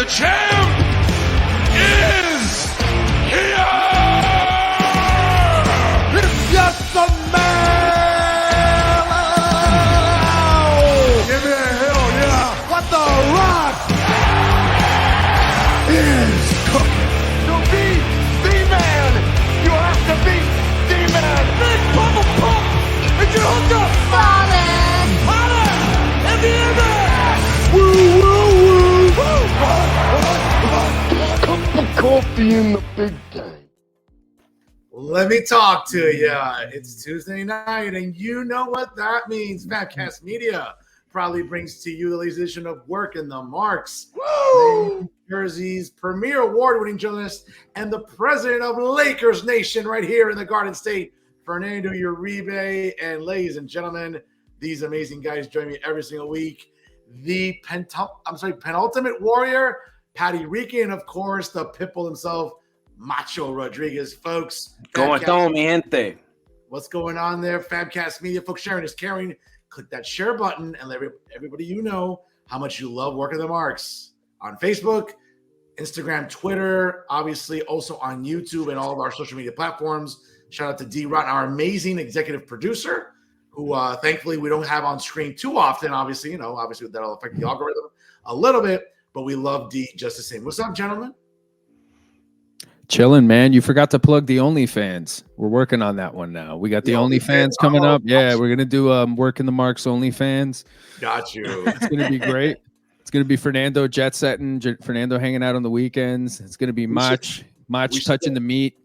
champ is here! It's just a man! Give me a hell yeah! What the Rock is cooking! To be the man, you have to be the man. Big Papa Pump, and you hooked up. Fallen. Holla, and the air. Woo, woo, woo! Cup of coffee in the big day. Let me talk to you. It's Tuesday night, and you know what that means. Fatcast Media proudly brings to you the latest edition of Work in the Marks. New Jersey's premier award-winning journalist and the president of Lakers Nation right here in the Garden State, Fernando Uribe. And ladies and gentlemen, these amazing guys join me every single week. The penultimate warrior, Patty Rican, and of course, the pitbull himself, Macho Rodriguez. Folks, ¿Cómo estamos, mi gente? what's going on there? Fabcast Media, folks, sharing is caring. Click that share button and let everybody you know how much you love Working the Marks on Facebook, Instagram, Twitter, obviously also on YouTube and all of our social media platforms. Shout out to D. Rotten, our amazing executive producer, who thankfully we don't have on screen too often. Obviously, that'll affect the algorithm a little bit, but we love D just the same. What's up, gentlemen? Chilling, man. You forgot to plug the OnlyFans. We're working on that one now. We got the OnlyFans coming up. Yeah, we're gonna do Work in the Marks OnlyFans. Got you. It's gonna be great. It's gonna be Fernando jet setting, Fernando hanging out on the weekends. It's gonna be Mach touching the meat,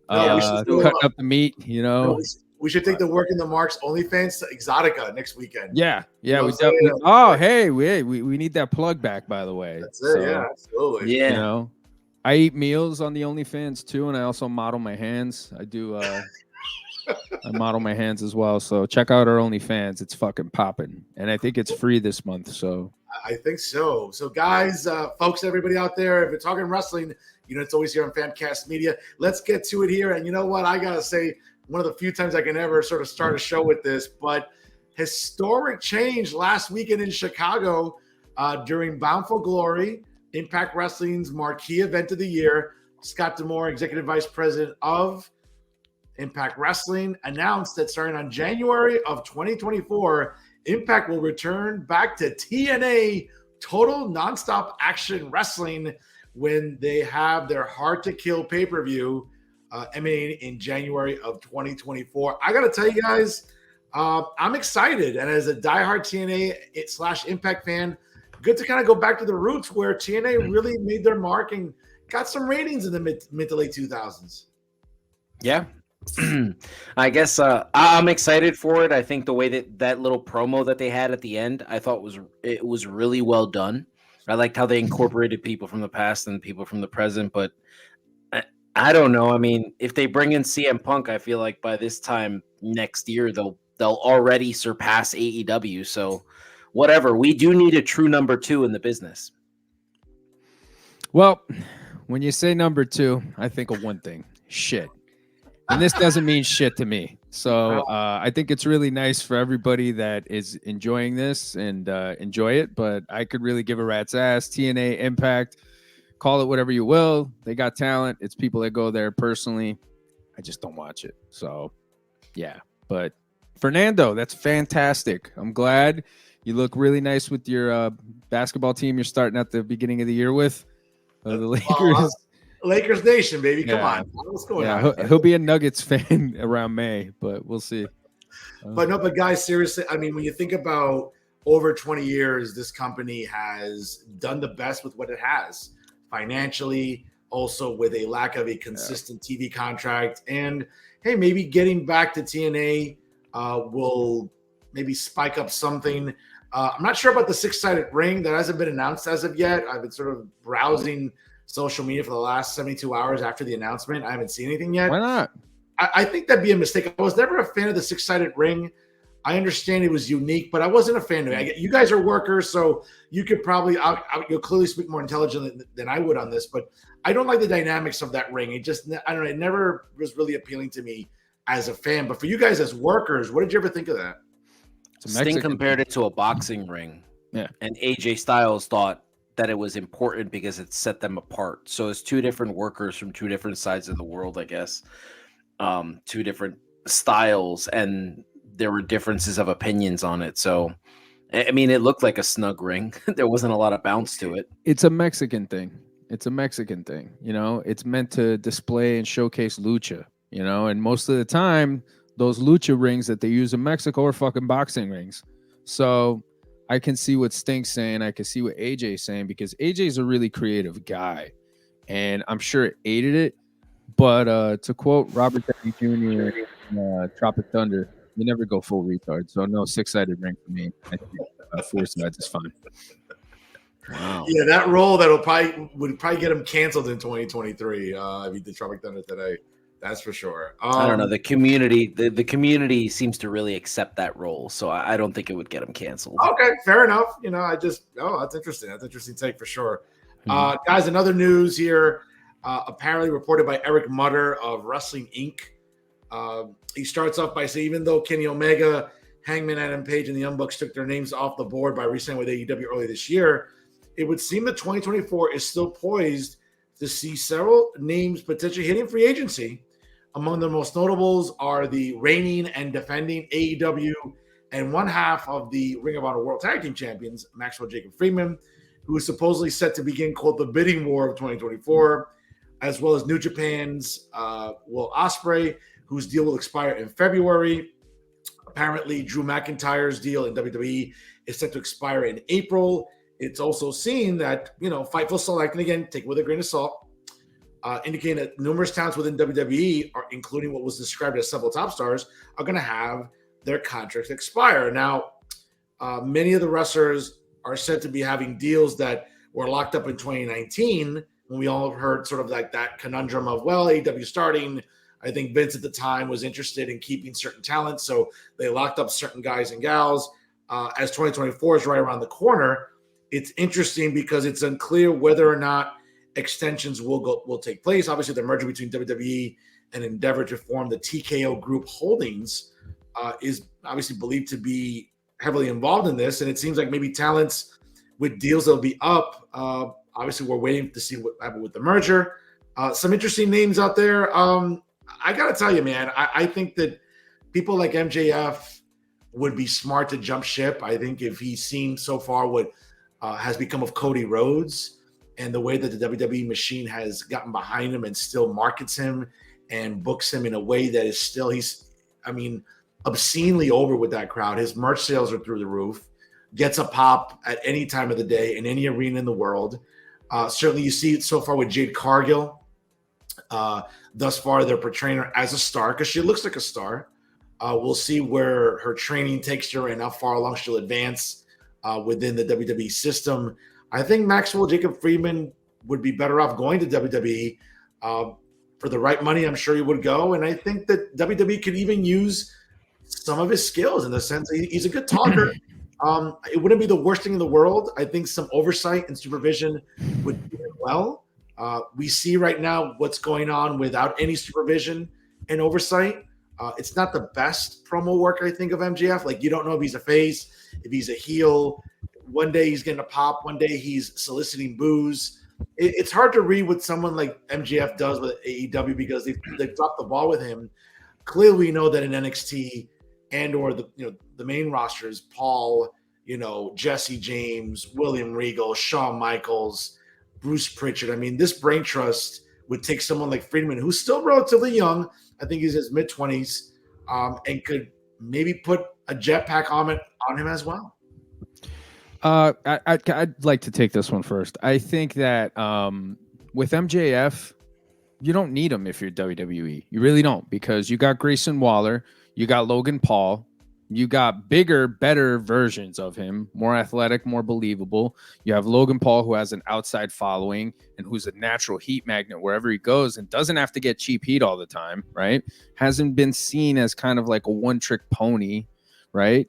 cutting up the meat. You know. We should take the Work in the Marks OnlyFans to Exotica next weekend. Yeah. You know We what I'm definitely. saying? Oh, hey, we need that plug back, by the way. That's it. Yeah, absolutely. Yeah. You know, I eat meals on the OnlyFans too, and I also model my hands. I do. I model my hands as well. So check out our OnlyFans. It's fucking popping, and I think it's free this month. So I think so. So, guys, folks, everybody out there, if you're talking wrestling, you know it's always here on Famcast Media. Let's get to it here. And you know what? I gotta say, one of the few times I can ever sort of start a show with this, but historic change last weekend in Chicago during Bound for Glory, Impact Wrestling's marquee event of the year. Scott D'Amore, Executive Vice President of Impact Wrestling, announced that starting on January of 2024, Impact will return back to TNA, Total Nonstop Action Wrestling, when they have their Hard to Kill pay-per-view emanating in January of 2024. I got to tell you guys, I'm excited. And as a diehard TNA / Impact fan, good to kind of go back to the roots where TNA really made their mark and got some ratings in the mid to late 2000s. Yeah. I guess I'm excited for it. I think the way that little promo that they had at the end, I thought it was really well done. I liked how they incorporated people from the past and people from the present, but I don't know. I mean, if they bring in CM Punk, I feel like by this time next year they'll already surpass AEW. So whatever. We do need a true number 2 in the business. well, when you say number 2, I think of one thing: shit. And this doesn't mean shit to me. So I think it's really nice for everybody that is enjoying this and enjoy it. But I could really give a rat's ass. TNA, Impact, call it whatever you will. They got talent. It's people that go there personally. I just don't watch it. So, yeah. But Fernando, that's fantastic. I'm glad you look really nice with your basketball team you're starting at the beginning of the year with. The Lakers. Lakers Nation, baby. Come Yeah. on. What's going on? He'll be a Nuggets fan around May, but we'll see. But guys, seriously, I mean, when you think about over 20 years, this company has done the best with what it has financially, also with a lack of a consistent TV contract. And hey, maybe getting back to TNA will maybe spike up something. I'm not sure about the 6-sided ring. That hasn't been announced as of yet. I've been sort of browsing social media for the last 72 hours after the announcement. I haven't seen anything yet. Why not? I think that'd be a mistake. I was never a fan of the 6-sided ring. I understand it was unique, but I wasn't a fan of it. You guys are workers, so you could probably you'll clearly speak more intelligently than I would on this. But I don't like the dynamics of that ring. It just, I don't know. It never was really appealing to me as a fan. But for you guys as workers, what did you ever think of that? Sting compared it to a boxing ring. Yeah. And AJ Styles thought that it was important because it set them apart. So it's two different workers from two different sides of the world, I guess. Two different styles, and there were differences of opinions on it. So, I mean, it looked like a snug ring. There wasn't a lot of bounce to it. It's a Mexican thing. It's a Mexican thing. You know, it's meant to display and showcase lucha, you know, and most of the time, those lucha rings that they use in Mexico are fucking boxing rings. So I can see what Stink's saying. I can see what AJ's saying, because AJ's a really creative guy, and I'm sure it aided it. But to quote Robert Downey Jr. in Tropic Thunder, you never go full retard. So no 6-sided ring for me. I think 4 sides is fine. Wow. Yeah, that role would probably get him canceled in 2023 if he did Tropic Thunder today. That's for sure. I don't know. The community seems to really accept that role, so I don't think it would get him canceled. Okay, fair enough. You know, that's interesting. That's an interesting take for sure. Guys, another news here. Apparently reported by Eric Mutter of Wrestling Inc. He starts off by saying, even though Kenny Omega, Hangman Adam Page, and the Young Bucks took their names off the board by re-signing with AEW early this year, it would seem that 2024 is still poised to see several names potentially hitting free agency. Among the most notables are the reigning and defending AEW and one half of the Ring of Honor World Tag Team Champions, Maxwell Jacob Friedman, who is supposedly set to begin, quote, the bidding war of 2024, as well as New Japan's Will Ospreay, whose deal will expire in February. Apparently, Drew McIntyre's deal in WWE is set to expire in April. It's also seen that, you know, Fightful Select, and again, take it with a grain of salt, indicating that numerous talents within WWE, including what was described as several top stars, are going to have their contracts expire. Now, many of the wrestlers are said to be having deals that were locked up in 2019, when we all heard sort of like that conundrum of, well, AEW starting. I think Vince at the time was interested in keeping certain talents, so they locked up certain guys and gals. As 2024 is right around the corner, it's interesting because it's unclear whether or not extensions will take place. Obviously, the merger between WWE and Endeavor to form the TKO Group Holdings is obviously believed to be heavily involved in this, and it seems like maybe talents with deals that will be up. Obviously, we're waiting to see what happened with the merger. Some interesting names out there. I got to tell you, man, I think that people like MJF would be smart to jump ship. I think if he's seen so far what has become of Cody Rhodes and the way that the WWE machine has gotten behind him and still markets him and books him in a way that is still, obscenely over with that crowd. His merch sales are through the roof, gets a pop at any time of the day in any arena in the world. Certainly you see it so far with Jade Cargill. Thus far, they're portraying her as a star because she looks like a star. We'll see where her training takes her and how far along she'll advance within the WWE system. I think Maxwell Jacob Friedman would be better off going to WWE. For the right money, I'm sure he would go. And I think that WWE could even use some of his skills in the sense that he's a good talker. It wouldn't be the worst thing in the world. I think some oversight and supervision would do well. We see right now what's going on without any supervision and oversight. It's not the best promo work, I think, of MJF. Like, you don't know if he's a face, if he's a heel. One day he's getting a pop. One day he's soliciting boos. It's hard to read what someone like MJF does with AEW because they've dropped the ball with him. Clearly, we know that in NXT and or the main rosters, Paul, Jesse James, William Regal, Shawn Michaels, Bruce Pritchard. I mean, this brain trust would take someone like Friedman, who's still relatively young. I think he's in his mid-20s, and could maybe put a jetpack on him as well. I'd like to take this one first. I think that with MJF, you don't need him if you're WWE. You really don't, because you got Grayson Waller, you got Logan Paul, you got bigger, better versions of him, more athletic, more believable. You have Logan Paul, who has an outside following and who's a natural heat magnet wherever he goes and doesn't have to get cheap heat all the time, right? Hasn't been seen as kind of like a one-trick pony, right?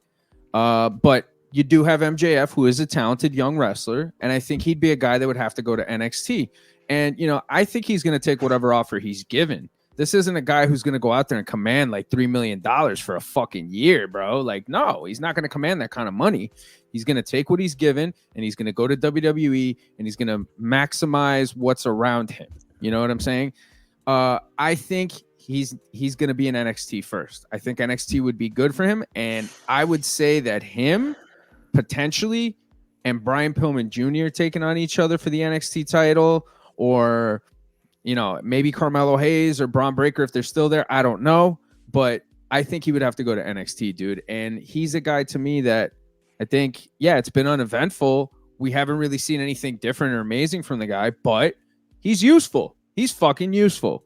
But you do have MJF, who is a talented young wrestler, and I think he'd be a guy that would have to go to NXT. And, I think he's going to take whatever offer he's given. This isn't a guy who's going to go out there and command like $3 million for a fucking year, bro. Like, no, he's not going to command that kind of money. He's going to take what he's given and he's going to go to WWE and he's going to maximize what's around him. You know what I'm saying? I think he's going to be in NXT first. I think NXT would be good for him. And I would say that him potentially and Brian Pillman Jr. taking on each other for the NXT title, or maybe Carmelo Hayes or Braun Breaker if they're still there. I don't know, but I think he would have to go to NXT, dude. And he's a guy to me that I think, it's been uneventful. We haven't really seen anything different or amazing from the guy, but he's useful. He's fucking useful.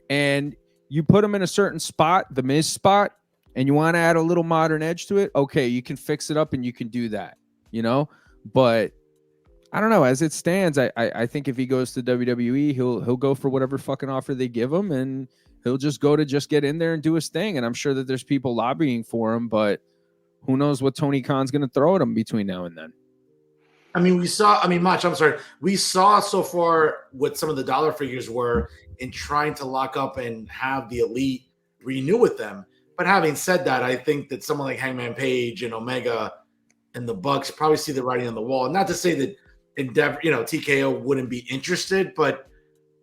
And you put him in a certain spot, the Miz spot, and you want to add a little modern edge to it. Okay, you can fix it up and you can do that, but I don't know. As it stands, I think if he goes to WWE, he'll go for whatever fucking offer they give him, and he'll just go to just get in there and do his thing. And I'm sure that there's people lobbying for him, but who knows what Tony Khan's going to throw at him between now and then. We saw so far what some of the dollar figures were in trying to lock up and have the Elite renew with them. But having said that, I think that someone like Hangman Page and Omega and the Bucks probably see the writing on the wall. And not to say that Endeavor, TKO wouldn't be interested, but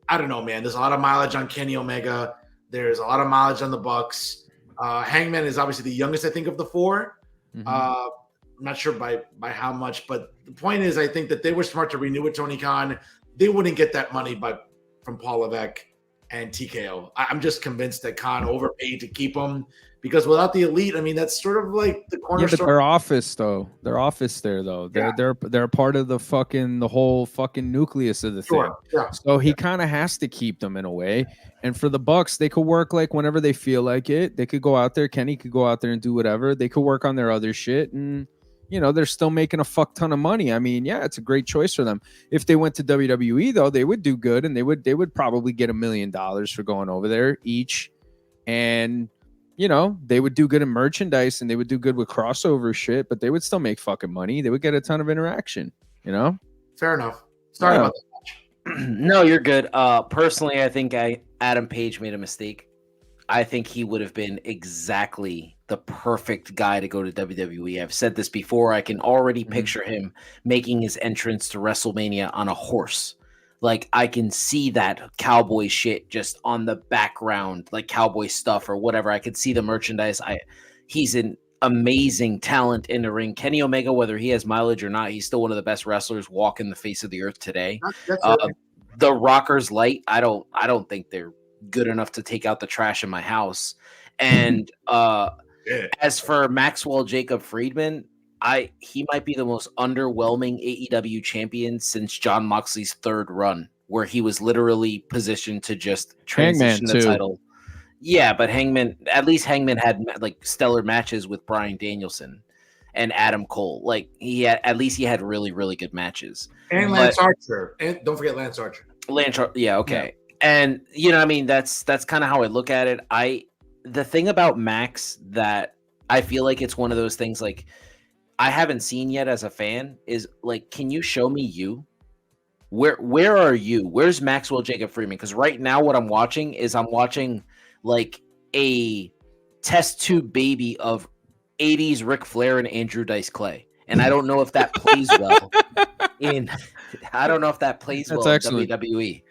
I don't know, man. There's a lot of mileage on Kenny Omega. There's a lot of mileage on the Bucks. Hangman is obviously the youngest, I think, of the four. Mm-hmm. I'm not sure by how much, but the point is, I think that they were smart to renew with Tony Khan. They wouldn't get that money from Paul Levesque and TKO. I'm just convinced that Khan overpaid to keep him, because without the Elite, I mean, that's sort of like the cornerstone. Yeah, but their office there, though. They're part of the whole fucking nucleus of the thing. Yeah. So he kind of has to keep them in a way. And for the Bucks, they could work like whenever they feel like it. They could go out there. Kenny could go out there and do whatever. They could work on their other shit, and they're still making a fuck ton of money. I mean, it's a great choice for them. If they went to WWE, though, they would do good, and they would probably get $1 million for going over there each, and they would do good in merchandise and they would do good with crossover shit, but they would still make fucking money. They would get a ton of interaction. Fair enough. Sorry about that. No, you're good. Personally, I think Adam Page made a mistake. I think he would have been exactly the perfect guy to go to WWE. I've said this before. I can already picture him making his entrance to WrestleMania on a horse. Like, I can see that cowboy shit just on the background, like cowboy stuff or whatever. I could see the merchandise. He's an amazing talent in the ring. Kenny Omega, whether he has mileage or not, he's still one of the best wrestlers walking the face of the earth today. That's right. The Rockers Light, I don't think they're good enough to take out the trash in my house. And as for Maxwell Jacob Friedman, he might be the most underwhelming AEW champion since Jon Moxley's third run, where he was literally positioned to just transition the title. Yeah, but Hangman had like stellar matches with Bryan Danielson and Adam Cole. Like, he had really, really good matches. And Lance Archer. And don't forget Lance Archer. Yeah, okay. Yeah. And I mean, that's kind of how I look at it. The thing about Max that I feel like it's one of those things like I haven't seen yet as a fan is like, can you show me you? Where are you? Where's Maxwell Jacob Friedman? Because right now what I'm watching like a test tube baby of 80s Ric Flair and Andrew Dice Clay. And I don't know if that plays well in WWE.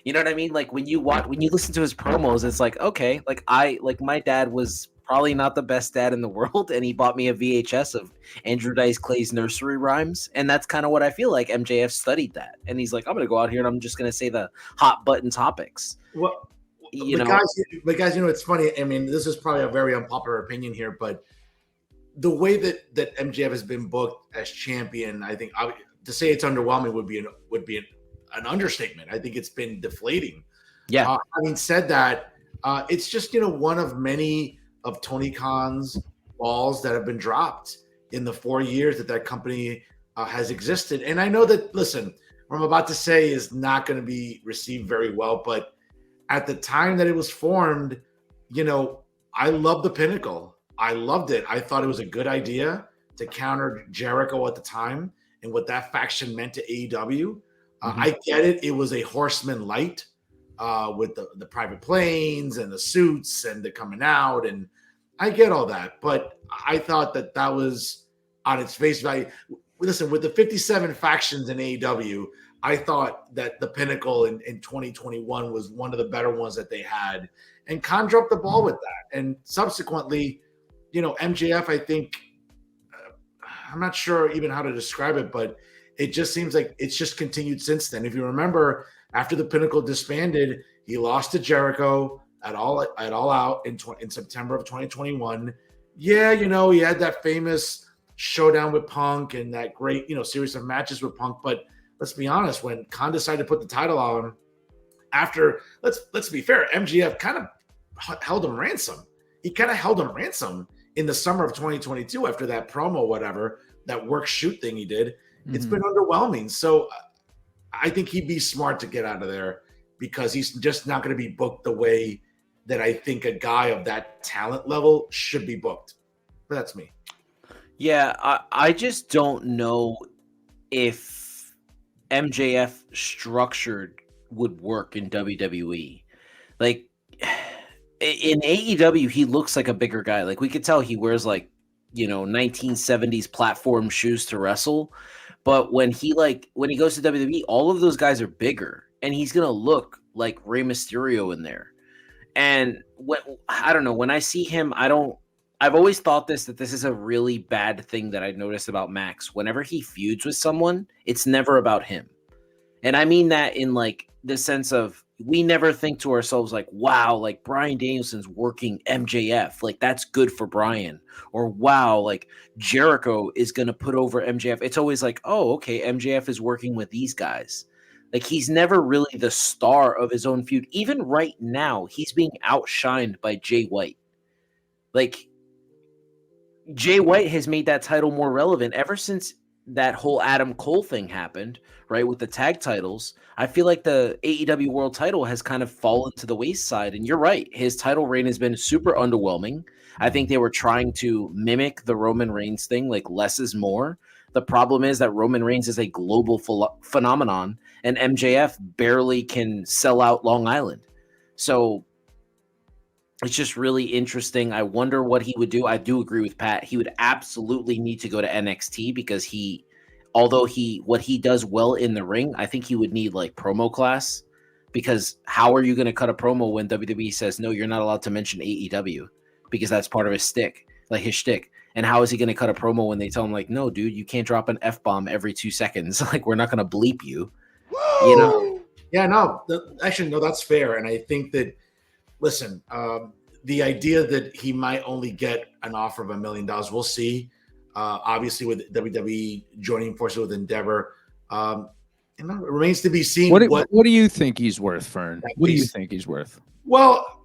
You know what I mean? Like when you listen to his promos, it's like, okay, like my dad was probably not the best dad in the world, and he bought me a VHS of Andrew Dice Clay's nursery rhymes, and that's kind of what I feel like MJF studied that, and he's like, I'm gonna go out here and I'm just gonna say the hot button topics. Well, guys, it's funny. I mean, this is probably a very unpopular opinion here, but the way that MJF has been booked as champion, I think to say it's underwhelming would be an understatement. I think it's been deflating. Yeah. Having said that, it's just one of many of Tony Khan's balls that have been dropped in the 4 years that company has existed. And I know that, listen, what I'm about to say is not going to be received very well, but at the time that it was formed, I loved the Pinnacle. I loved it. I thought it was a good idea to counter Jericho at the time and what that faction meant to AEW. I get it. It was a Horseman light. with the private planes and the suits and the coming out. And I get all that. But I thought that was on its face value. Listen, with the 57 factions in AEW, I thought that the Pinnacle in 2021 was one of the better ones that they had. And Khan dropped the ball with that. And subsequently, MJF, I think, I'm not sure even how to describe it, but it just seems like it's just continued since then. If you remember, after the Pinnacle disbanded, he lost to Jericho at All Out in September of 2021. Yeah, he had that famous showdown with Punk and that great, series of matches with Punk. But let's be honest, when Khan decided to put the title on, after let's be fair, MJF kind of held him ransom. He kind of held him ransom in the summer of 2022 after that promo, whatever, that work shoot thing he did. Mm-hmm. It's been underwhelming. So I think he'd be smart to get out of there because he's just not going to be booked the way that I think a guy of that talent level should be booked. But that's me. Yeah, I just don't know if MJF structured would work in WWE. Like in AEW, he looks like a bigger guy. Like we could tell he wears 1970s platform shoes to wrestle. But when he goes to WWE, all of those guys are bigger, and he's gonna look like Rey Mysterio in there. And I don't know, when I see him, I've always thought that this is a really bad thing that I noticed about Max. Whenever he feuds with someone, it's never about him. And I mean that in the sense of we never think to ourselves wow, Bryan Danielson's working MJF. That's good for Bryan. Or wow, Jericho is going to put over MJF. It's always oh, okay, MJF is working with these guys. He's never really the star of his own feud. Even right now, he's being outshined by Jay White. Jay White has made that title more relevant ever since that whole Adam Cole thing happened, right? With the tag titles. I feel like the AEW world title has kind of fallen to the wayside. And you're right. His title reign has been super underwhelming. I think they were trying to mimic the Roman Reigns thing, less is more. The problem is that Roman Reigns is a global phenomenon and MJF barely can sell out Long Island. So it's just really interesting. I wonder what he would do. I do agree with Pat. He would absolutely need to go to NXT because what he does well in the ring, I think he would need promo class, because how are you going to cut a promo when WWE says, no, you're not allowed to mention AEW because that's part of his shtick. And how is he going to cut a promo when they tell him no, dude, you can't drop an F-bomb every 2 seconds. We're not going to bleep you. Woo! Yeah, no, actually, no, that's fair. And I think that, listen, the idea that he might only get an offer of $1 million, we'll see. Obviously, with WWE joining forces with Endeavor, it remains to be seen. What do you think he's worth, Fern? What do you think he's worth? Well,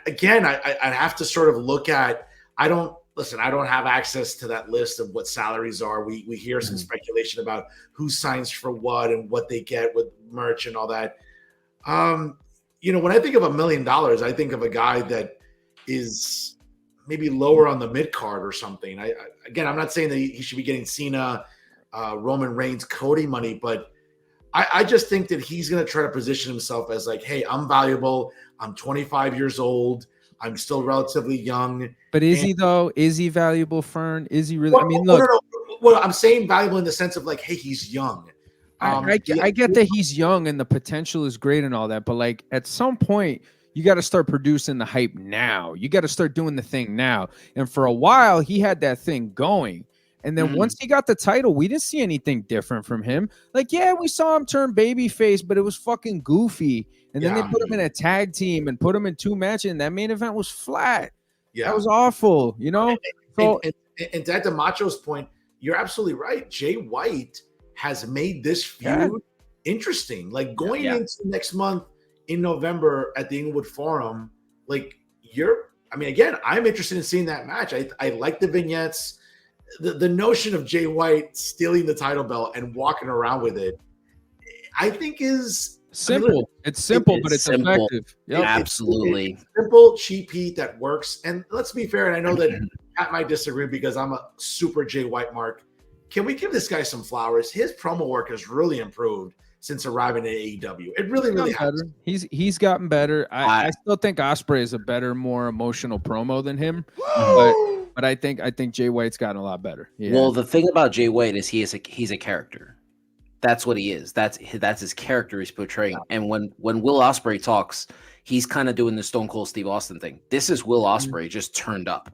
again, I'd have to sort of look at. I don't have access to that list of what salaries are. We hear some speculation about who signs for what and what they get with merch and all that. When I think of $1 million, I think of a guy that is maybe lower on the mid card or something. I'm not saying that he should be getting Cena, Roman Reigns, Cody money, but I just think that he's going to try to position himself as hey, I'm valuable. I'm 25 years old. I'm still relatively young. But is he though? Is he valuable, Fern? Is he really? Well, I mean, look. No. Well, I'm saying valuable in the sense of hey, he's young. I get that he's young and the potential is great and all that, but at some point you got to start producing the hype now. You got to start doing the thing now. And for a while he had that thing going. And then once he got the title, we didn't see anything different from him. We saw him turn babyface, but it was fucking goofy. And then they put him in a tag team and put him in 2 matches, and that main event was flat. Yeah, that was awful. And to Macho's point, you're absolutely right. Jay White has made this feud interesting. Going into next month in November at the Inglewood Forum, I'm interested in seeing that match. I like the vignettes. The notion of Jay White stealing the title belt and walking around with it, I think is simple. It's simple, but it's simple. Effective. Yep. Absolutely. It's simple, cheap heat that works. And let's be fair, and I know that Pat might disagree because I'm a super Jay White mark. Can we give this guy some flowers? His promo work has really improved since arriving at AEW. It really, really has. Better. He's gotten better. I still think Ospreay is a better, more emotional promo than him, but I think Jay White's gotten a lot better. Yeah. Well, the thing about Jay White is he's a character. That's what he is. That's his character he's portraying. And when Will Ospreay talks, he's kind of doing the Stone Cold Steve Austin thing. This is Will Ospreay just turned up.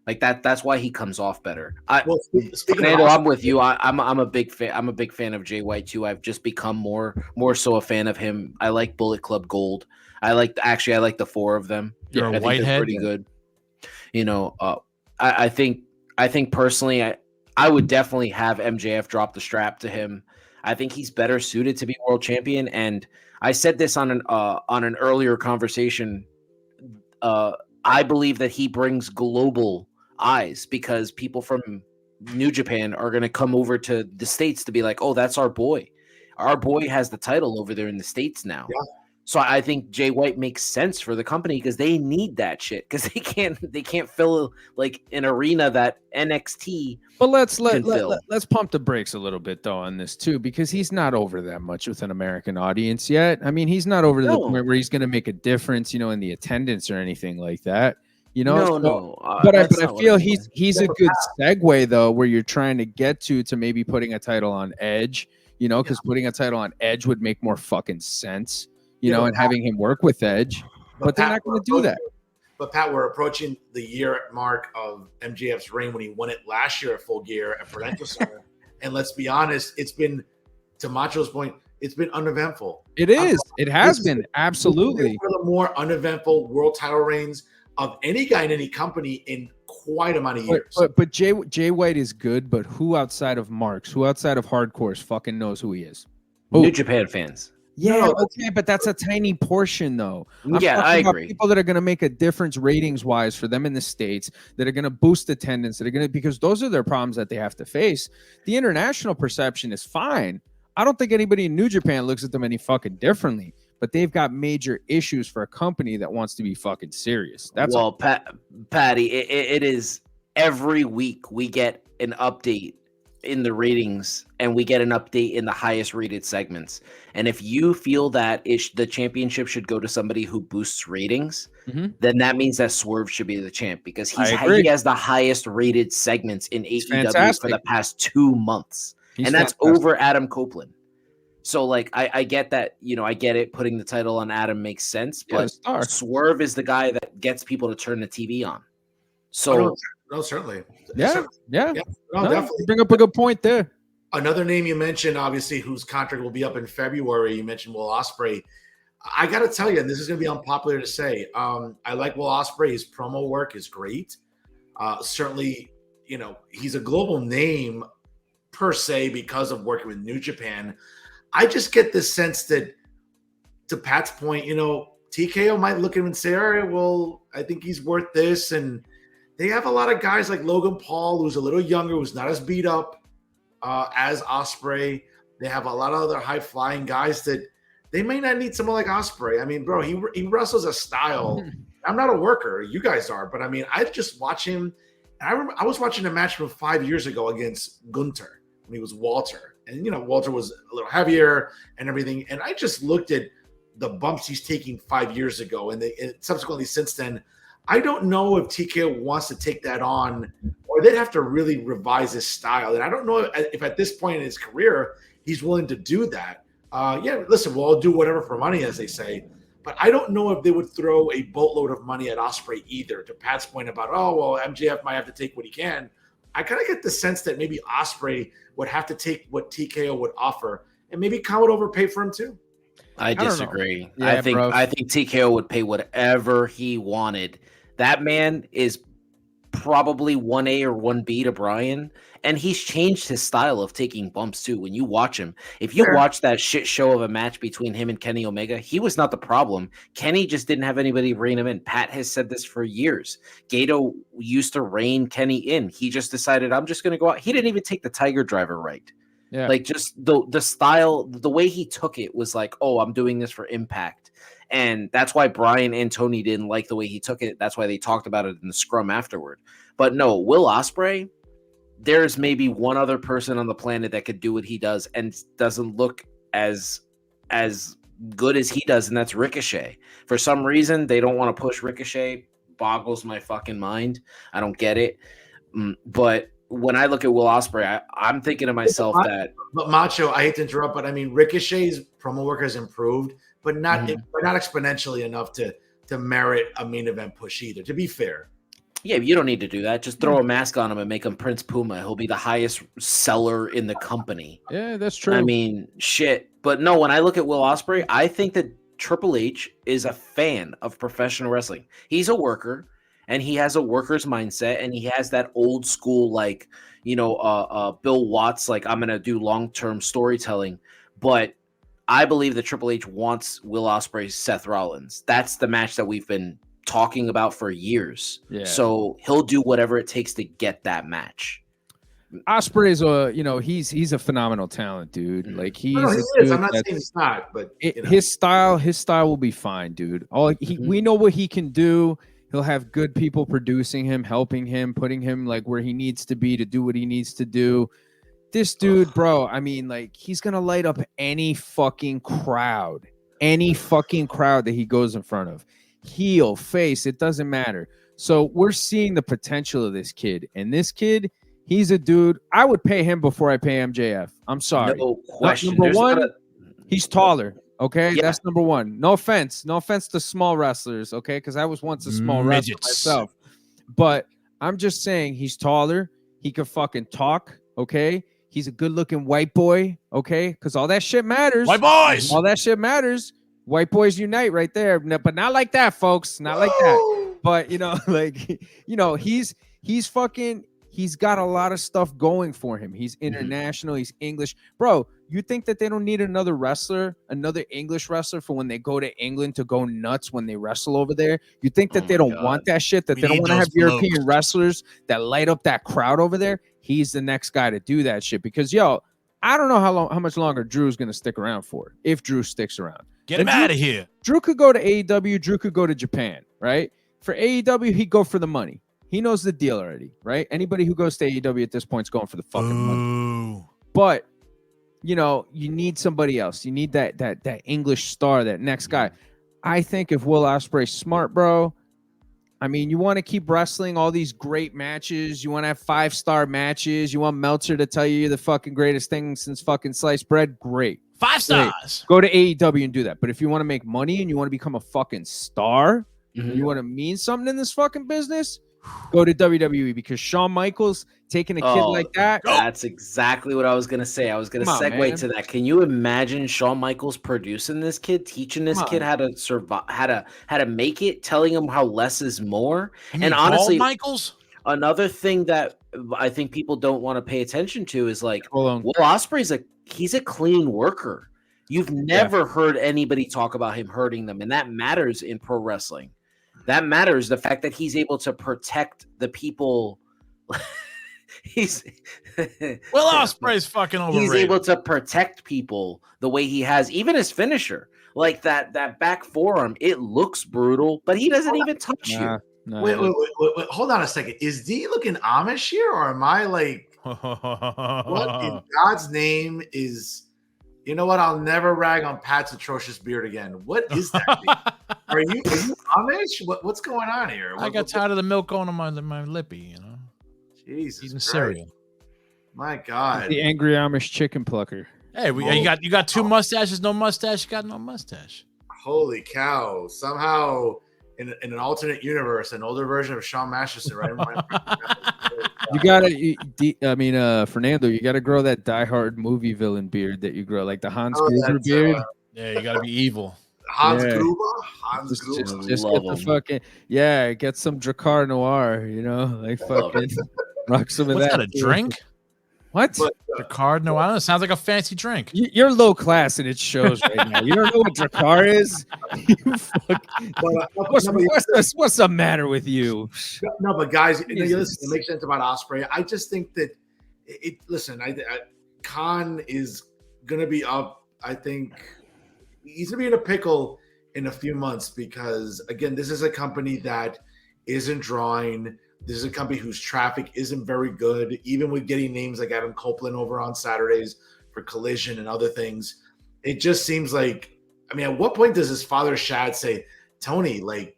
Like that. That's why he comes off better. Fernando, I'm with you. I'm a big fan. I'm a big fan of Jay White too. I've just become more so a fan of him. I like Bullet Club Gold. I like the four of them. You're I a think Whitehead. they're pretty good. You know, I think personally, I would definitely have MJF drop the strap to him. I think he's better suited to be world champion. And I said this on an earlier conversation. I believe that he brings global eyes because people from New Japan are going to come over to the States to be like, oh, that's our boy. Our boy has the title over there in the States now. Yeah. So I think Jay White makes sense for the company because they need that shit because they can't fill like an arena that NXT. But let's pump the brakes a little bit though on this too because he's not over that much with an American audience yet. I mean, he's not over the point where he's going to make a difference, in the attendance or anything like that. But I feel he's a good segue though, where you're trying to get to maybe putting a title on Edge. Because putting a title on Edge would make more fucking sense. And having him work with Edge, but they're not going to do that. But Pat, we're approaching the year mark of MJF's reign when he won it last year at Full Gear at Prudential Center. And let's be honest, it's been, to Macho's point, it's been uneventful. It is. It has been. Absolutely. One of the more uneventful world title reigns of any guy in any company in quite amount of years. But Jay White is good, but who outside of Marks, who outside of Hardcores fucking knows who he is? New Japan fans. Yeah, okay, but that's a tiny portion, though. I agree. People that are going to make a difference ratings-wise for them in the States, that are going to boost attendance, because those are their problems that they have to face. The international perception is fine. I don't think anybody in New Japan looks at them any fucking differently, but they've got major issues for a company that wants to be fucking serious. Patty, it is every week we get an update in the ratings and we get an update in the highest rated segments. And if you feel that the championship should go to somebody who boosts ratings, then that means that Swerve should be the champ because he has the highest rated segments in AEW for the past 2 months. That's over Adam Copeland. So like, I get that, I get it. Putting the title on Adam makes sense, but Swerve is the guy that gets people to turn the TV on. So no, certainly. Yeah. Definitely. You bring up a good point there. Another name you mentioned, obviously, whose contract will be up in February. You mentioned Will Ospreay. I got to tell you, and this is going to be unpopular to say, I like Will Ospreay. His promo work is great. Certainly, he's a global name per se because of working with New Japan. I just get this sense that, to Pat's point, TKO might look at him and say, all right, well, I think he's worth this. And they have a lot of guys like Logan Paul, who's a little younger, who's not as beat up as Ospreay. They have a lot of other high-flying guys that they may not need someone like Ospreay. I mean, bro, he wrestles a style. I'm not a worker. You guys are. But, I mean, I just watch him. And I remember I was watching a match from 5 years ago against Gunther when he was Walter. And, Walter was a little heavier and everything. And I just looked at the bumps he's taking 5 years ago. And subsequently since then, I don't know if TKO wants to take that on, or they'd have to really revise his style. And I don't know if at this point in his career, he's willing to do that. Listen, we'll all do whatever for money, as they say. But I don't know if they would throw a boatload of money at Ospreay either. To Pat's point about, MJF might have to take what he can. I kind of get the sense that maybe Ospreay would have to take what TKO would offer, and maybe Khan would overpay for him too. I disagree. I think TKO would pay whatever he wanted. That man is probably 1A or 1B to Brian, and he's changed his style of taking bumps too. When you watch him, if you watch that shit show of a match between him and Kenny Omega, he was not the problem. Kenny just didn't have anybody rein him in. Pat has said this for years. Gato used to rein Kenny in. He just decided, I'm just going to go out. He didn't even take the Tiger Driver right. Yeah. Like just the style, the way he took it was like, oh, I'm doing this for impact. And that's why Brian and Tony didn't like the way he took it. That's why they talked about it in the scrum afterward. But no, Will Ospreay, there's maybe one other person on the planet that could do what he does and doesn't look as good as he does, and that's Ricochet. For some reason, they don't want to push Ricochet. Boggles my fucking mind. I don't get it. But when I look at Will Ospreay, I'm thinking to myself that. But Macho, I hate to interrupt, but I mean Ricochet's promo work has improved, but not exponentially enough to merit a main event push either. To be fair. Yeah, you don't need to do that. Just throw a mask on him and make him Prince Puma. He'll be the highest seller in the company. Yeah, that's true. I mean, shit. But no, when I look at Will Ospreay, I think that Triple H is a fan of professional wrestling. He's a worker, and he has a worker's mindset, and he has that old school, like, Bill Watts, like, I'm going to do long-term storytelling. But I believe that Triple H wants Will Ospreay, Seth Rollins. That's the match that we've been talking about for years. Yeah. So he'll do whatever it takes to get that match. Ospreay's he's a phenomenal talent, dude. Like he is. I'm not saying he's not, but his style will be fine, dude. We know what he can do. He'll have good people producing him, helping him, putting him like where he needs to be to do what he needs to do. This dude, bro, I mean, like, he's gonna light up any fucking crowd that he goes in front of. Heel, face, it doesn't matter. So we're seeing the potential of this kid, and this kid, he's a dude. I would pay him before I pay MJF. I'm sorry. No question. Number one, he's taller. Okay, yeah. That's number one. No offense to small wrestlers. Okay, because I was once a small wrestler myself. But I'm just saying he's taller. He could fucking talk. Okay, he's a good-looking white boy. Okay, because all that shit matters. White boys. All that shit matters. White boys unite right there, but not like that, folks. Not like that. But he's got a lot of stuff going for him. He's international. He's English, bro. You think that they don't need another English wrestler for when they go to England to go nuts when they wrestle over there? You think that they don't want that shit? That they don't want to have European wrestlers that light up that crowd over there? He's the next guy to do that shit because I don't know how much longer Drew's gonna stick around for. If Drew sticks around. Get him out of here. Drew could go to AEW. Drew could go to Japan, right? For AEW, he'd go for the money. He knows the deal already, right? Anybody who goes to AEW at this point is going for the fucking money. But, you need somebody else. You need that English star, that next guy. I think if Will Ospreay's smart, bro, I mean, you want to keep wrestling all these great matches. You want to have 5-star matches. You want Meltzer to tell you you're the fucking greatest thing since fucking sliced bread. Great. 5 stars. Great. Go to AEW and do that. But if you want to make money and you want to become a fucking star, you want to mean something in this fucking business, go to WWE because Shawn Michaels taking a kid like that. That's exactly what I was going to say. I was going to segue to that. Can you imagine Shawn Michaels producing this kid, teaching this kid how to survive, how to make it, telling him how less is more? And honestly, Michaels, another thing that I think people don't want to pay attention to is like, Will Ospreay's he's a clean worker. You've never heard anybody talk about him hurting them, and that matters in pro wrestling. That matters. The fact that he's able to protect the people. Will Ospreay's fucking overrated. He's able to protect people the way he has, even his finisher, like that back forearm. It looks brutal, but he doesn't even touch you. Wait, hold on a second. Is D looking Amish here, or am I like, what in God's name is? You know what? I'll never rag on Pat's atrocious beard again. What is that? Are you Amish? What's going on here? I got tired of the milk going on my lippy. Jesus, eating cereal. My God, the angry Amish chicken plucker. Hey, you got 2 mustaches, no mustache. You got no mustache. Holy cow! Somehow, in an alternate universe, an older version of Shawn Masterson, right? You gotta, Fernando, you gotta grow that Die Hard movie villain beard that you grow, like the Hans Gruber beard. Yeah, you gotta be evil. Hans Gruber. Just get the fucking get some Drakkar Noir, like fucking rock some of that. What's that, a drink? What? Drakkar Noir? It sounds like a fancy drink. You're low class and it shows right now. You don't know what Drakkar is? What's the matter with you? No, but guys, listen, it makes sense about Ospreay. I just think that Khan is gonna be up. I think he's gonna be in a pickle in a few months because, again, this is a company that isn't drawing. This is a company whose traffic isn't very good, even with getting names like Adam Copeland over on Saturdays for Collision and other things. it just seems like, I mean, at what point does his father Shad say, Tony, like,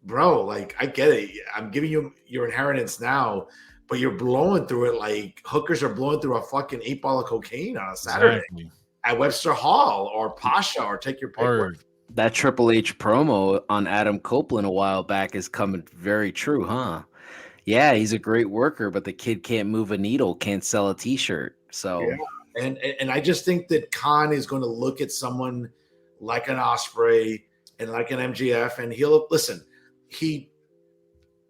bro, like, I get it. I'm giving you your inheritance now, but you're blowing through it like hookers are blowing through a fucking 8 ball of cocaine on a Saturday Exactly. at Webster Hall or Pasha or take your pick. Word. That Triple H promo on Adam Copeland a while back is coming very true, huh? Yeah, he's a great worker, but the kid can't move a needle, can't sell a T-shirt. So, Yeah. And I just think that Khan is going to look at someone like an Osprey and like an MJF, and he'll listen. I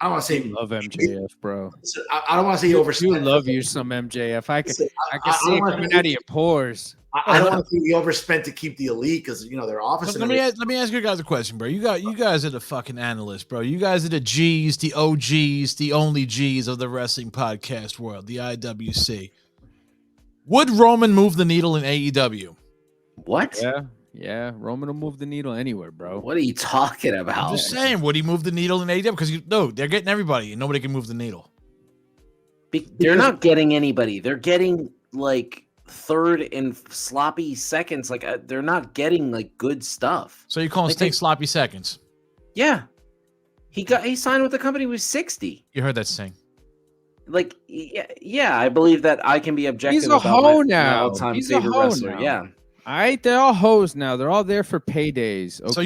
don't want to say Love MJF, bro. I don't want to say he You overspent. love you some MJF. I can Listen, see it don't wanna coming say- out of your pores. I don't want to say he overspent to keep the elite because their office. Let me ask you guys a question, bro. You guys are the fucking analysts, bro. You guys are the G's, the OGs, the only G's of the wrestling podcast world, the IWC. Would Roman move the needle in AEW? what? Yeah. Roman will move the needle anywhere, bro. What are you talking I'm about? just saying, would he move the needle in AEW? Because they're getting everybody, and nobody can move the needle. They're not getting anybody. They're getting like third and sloppy seconds. Like they're not getting like good stuff. So you calling Like Sting sloppy seconds? Yeah, he signed with the company. He was 60. You heard that, Sting. Like yeah, I believe that I can be objective. He's a about hoe my now. all-time He's a favorite hoe wrestler. now. Yeah, All right, they're all hoes now. They're all there for paydays. Okay? So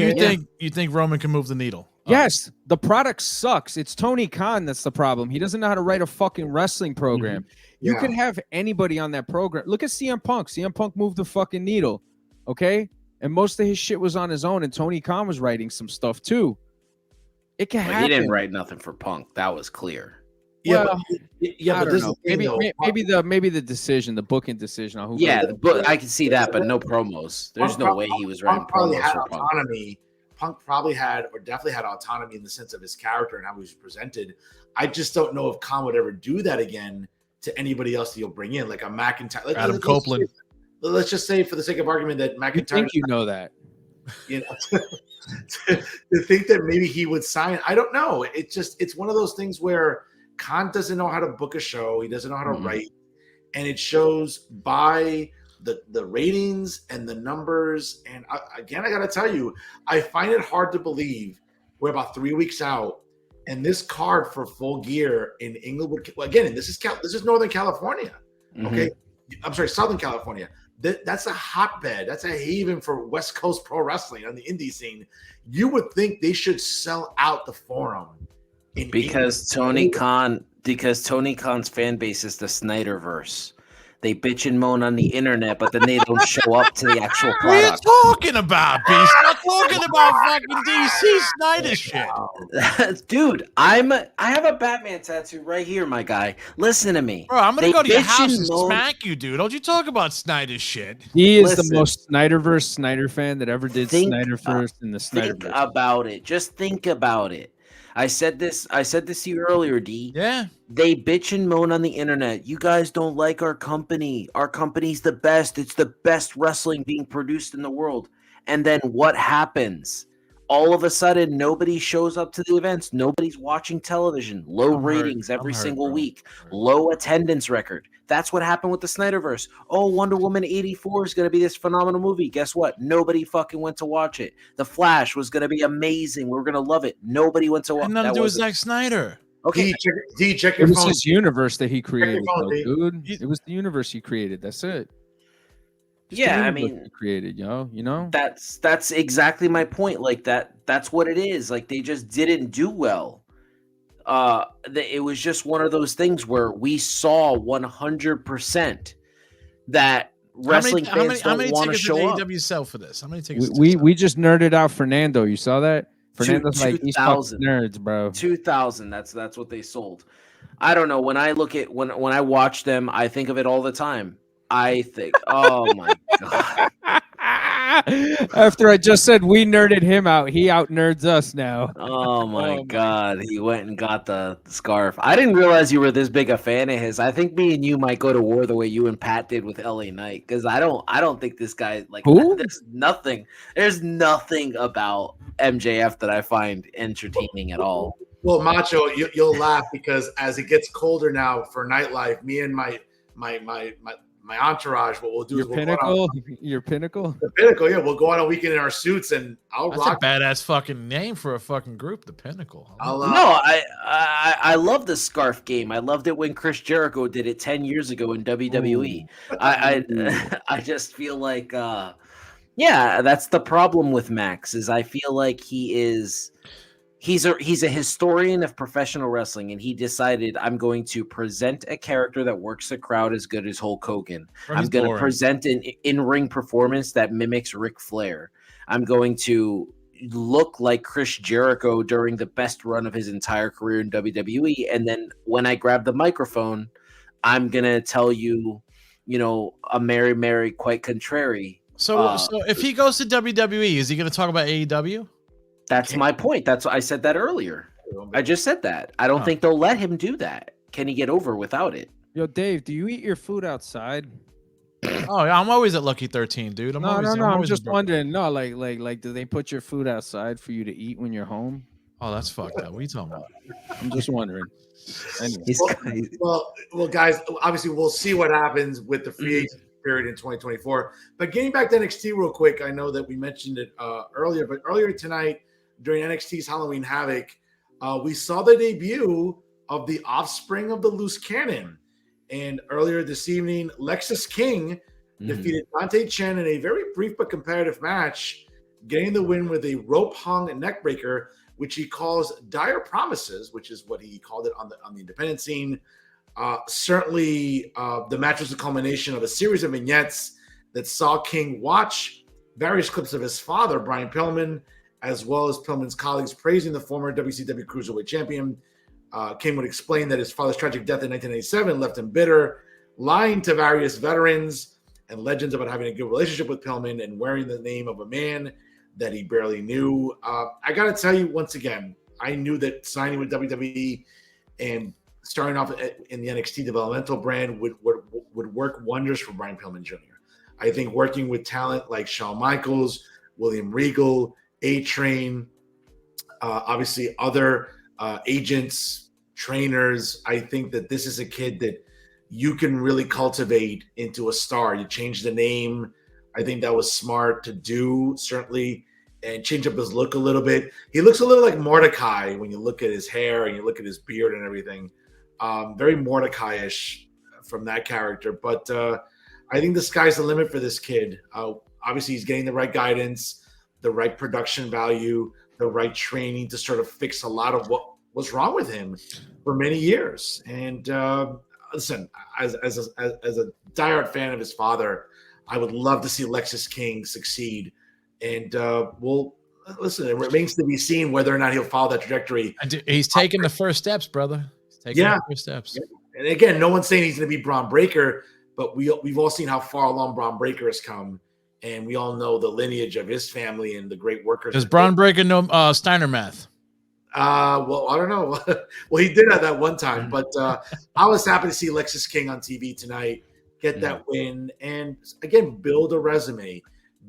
you think Roman can move the needle? Yes, the product sucks. It's Tony Khan that's the problem. He doesn't know how to write a fucking wrestling program. You Yeah. can have anybody on that program. Look at CM Punk. CM Punk moved the fucking needle, okay? And most of his shit was on his own, and Tony Khan was writing some stuff too. It can but happen. he didn't write nothing for Punk. That was clear. Yeah, Well, but I don't this is know. the thing, though. Maybe the decision, the booking decision on who. Yeah, goes- but I can see that, but no promos. There's no way he was writing Punk probably promos had for Punk. autonomy. Punk probably had, or definitely had autonomy in the sense of his character and how he was presented. I just don't know if Khan would ever do that again to anybody else that you'll bring in, like a McIntyre. Adam Copeland. Let's just say, for the sake of argument, that You McIntyre, think you know that? you know, to think that maybe he would sign. I don't know. It's one of those things where Khan doesn't know how to book a show. He doesn't know how to Mhm. write, and it shows by the ratings and the numbers. And I got to tell you, I find it hard to believe we're about 3 weeks out, and this card for Full Gear in Inglewood. Well, again, this is Northern California. Mhm. Okay, I'm sorry, Southern California. That's a hotbed. That's a haven for West Coast pro wrestling on the indie scene. You would think they should sell out the Forum Because Tony Khan's fan base is the Snyderverse. They bitch and moan on the internet, but then they don't show up to the actual What are you product. talking about, Beast? Not talking about fucking DC Snyder shit. Dude, I have a Batman tattoo right here, my guy. Listen to me. Bro, I'm gonna They go to your bitch house and and moan- smack you, dude. Don't you talk about Snyder shit. He is Listen. the most Snyderverse Snyder fan that ever did Think- Snyderverse in the Think Snyderverse. about it. Just think about it. I said this to you earlier, D. Yeah. They bitch and moan on the internet. You guys don't like our company. Our company's the best. It's the best wrestling being produced in the world. And then what happens? All of a sudden, nobody shows up to the events. Nobody's watching television. Low I'm hurt. ratings I'm every hurt, single bro. week. Low attendance record. That's what happened with the Snyderverse. Oh, Wonder Woman 84 is going to be this phenomenal movie. Guess what? Nobody fucking went to watch it. The Flash was going to be amazing. We were going to love it. Nobody went to watch Had nothing to do with wasn't- Zack Snyder. Okay, check It your was phone. his universe that he created, phone, though, D. dude. It was the universe he created. That's it. Just the Yeah, I universe mean- he created, you know. that's exactly my point. Like that's what it is. Like they just didn't do well. It was just one of those things where we saw 100% that wrestling fans how many don't want to tickets show did up. AEW sell for this? How many tickets? We just nerded out Fernando. You saw that? Fernando's like these fucking 2,000. nerds, bro. 2,000. That's what they sold. I don't know. When I look at when I watch them, I think of it all the time. I think, oh my god. After I just said we nerded him out, he out nerds us now. Oh my my god, he went and got the scarf. I didn't realize you were this big a fan of his. I think me and you might go to war the way you and Pat did with LA Knight, because I don't think this guy like Who? There's nothing about MJF that I find entertaining at all. Well, Macho, you'll laugh because as it gets colder now for nightlife, me and my my entourage, what we'll do Your is we'll go out pinnacle, your pinnacle. the Pinnacle. Yeah, we'll go out a weekend in our suits, and I'll That's a rock. badass fucking name for a fucking group, the Pinnacle. I'll, No, I love the scarf game. I loved it when Chris Jericho did it 10 years ago in WWE. I just feel like yeah, that's the problem with Max is I feel like he's a historian of professional wrestling, and he decided I'm going to present a character that works the crowd as good as Hulk Hogan. Or I'm he's going to boring. present an in-ring performance that mimics Ric Flair. I'm going to look like Chris Jericho during the best run of his entire career in WWE, and then when I grab the microphone, I'm gonna tell you, a Mary, quite contrary. So if he goes to WWE, is he going to talk about AEW? That's my point. That's I said that earlier. I just said that. I don't think they'll let him do that. Can he get over without it? Yo, Dave, do you eat your food outside? Oh, yeah, I'm always at Lucky 13, dude. I'm I'm always just in Brooklyn. wondering. No, like, do they put your food outside for you to eat when you're home? Oh, that's fucked up. What are you talking about? I'm just wondering. Anyway. Well, guys, obviously we'll see what happens with the free agent period in 2024. But getting back to NXT real quick, I know that we mentioned it earlier, but earlier tonight during NXT's Halloween Havoc, we saw the debut of the offspring of the Loose Cannon. And earlier this evening, Lexis King defeated Dante Chen in a very brief but competitive match, getting the win with a rope-hung neckbreaker, which he calls Dire Promises, which is what he called it on the independent scene. Certainly, the match was a culmination of a series of vignettes that saw King watch various clips of his father, Brian Pillman, as well as Pillman's colleagues praising the former WCW Cruiserweight champion. King would explain that his father's tragic death in 1987 left him bitter, lying to various veterans and legends about having a good relationship with Pillman and wearing the name of a man that he barely knew. I got to tell you once again, I knew that signing with WWE and starting off in the NXT developmental brand would work wonders for Brian Pillman Jr. I think working with talent like Shawn Michaels, William Regal, A-Train, obviously other agents, trainers, I think that this is a kid that you can really cultivate into a star. You change the name. I think that was smart to do, certainly, and change up his look a little bit. He looks a little like Mordecai when you look at his hair and you look at his beard and everything. Very Mordecai-ish from that character. But I think the sky's the limit for this kid. Obviously, he's getting the right guidance, the right production value, the right training to sort of fix a lot of what was wrong with him for many years. And listen, as a diehard fan of his father, I would love to see Lexis King succeed. And listen, it remains to be seen whether or not he'll follow that trajectory. He's taking the first steps, brother. He's taking the first steps. And again, no one's saying he's going to be Braun Breaker, but we've all seen how far along Braun Breaker has come. And we all know the lineage of his family and the great workers. Does Braun Breaker know Steiner math? Well, I don't know. Well, he did at that one time, but I was happy to see Lexis King on TV tonight, get that win, and again, build a resume,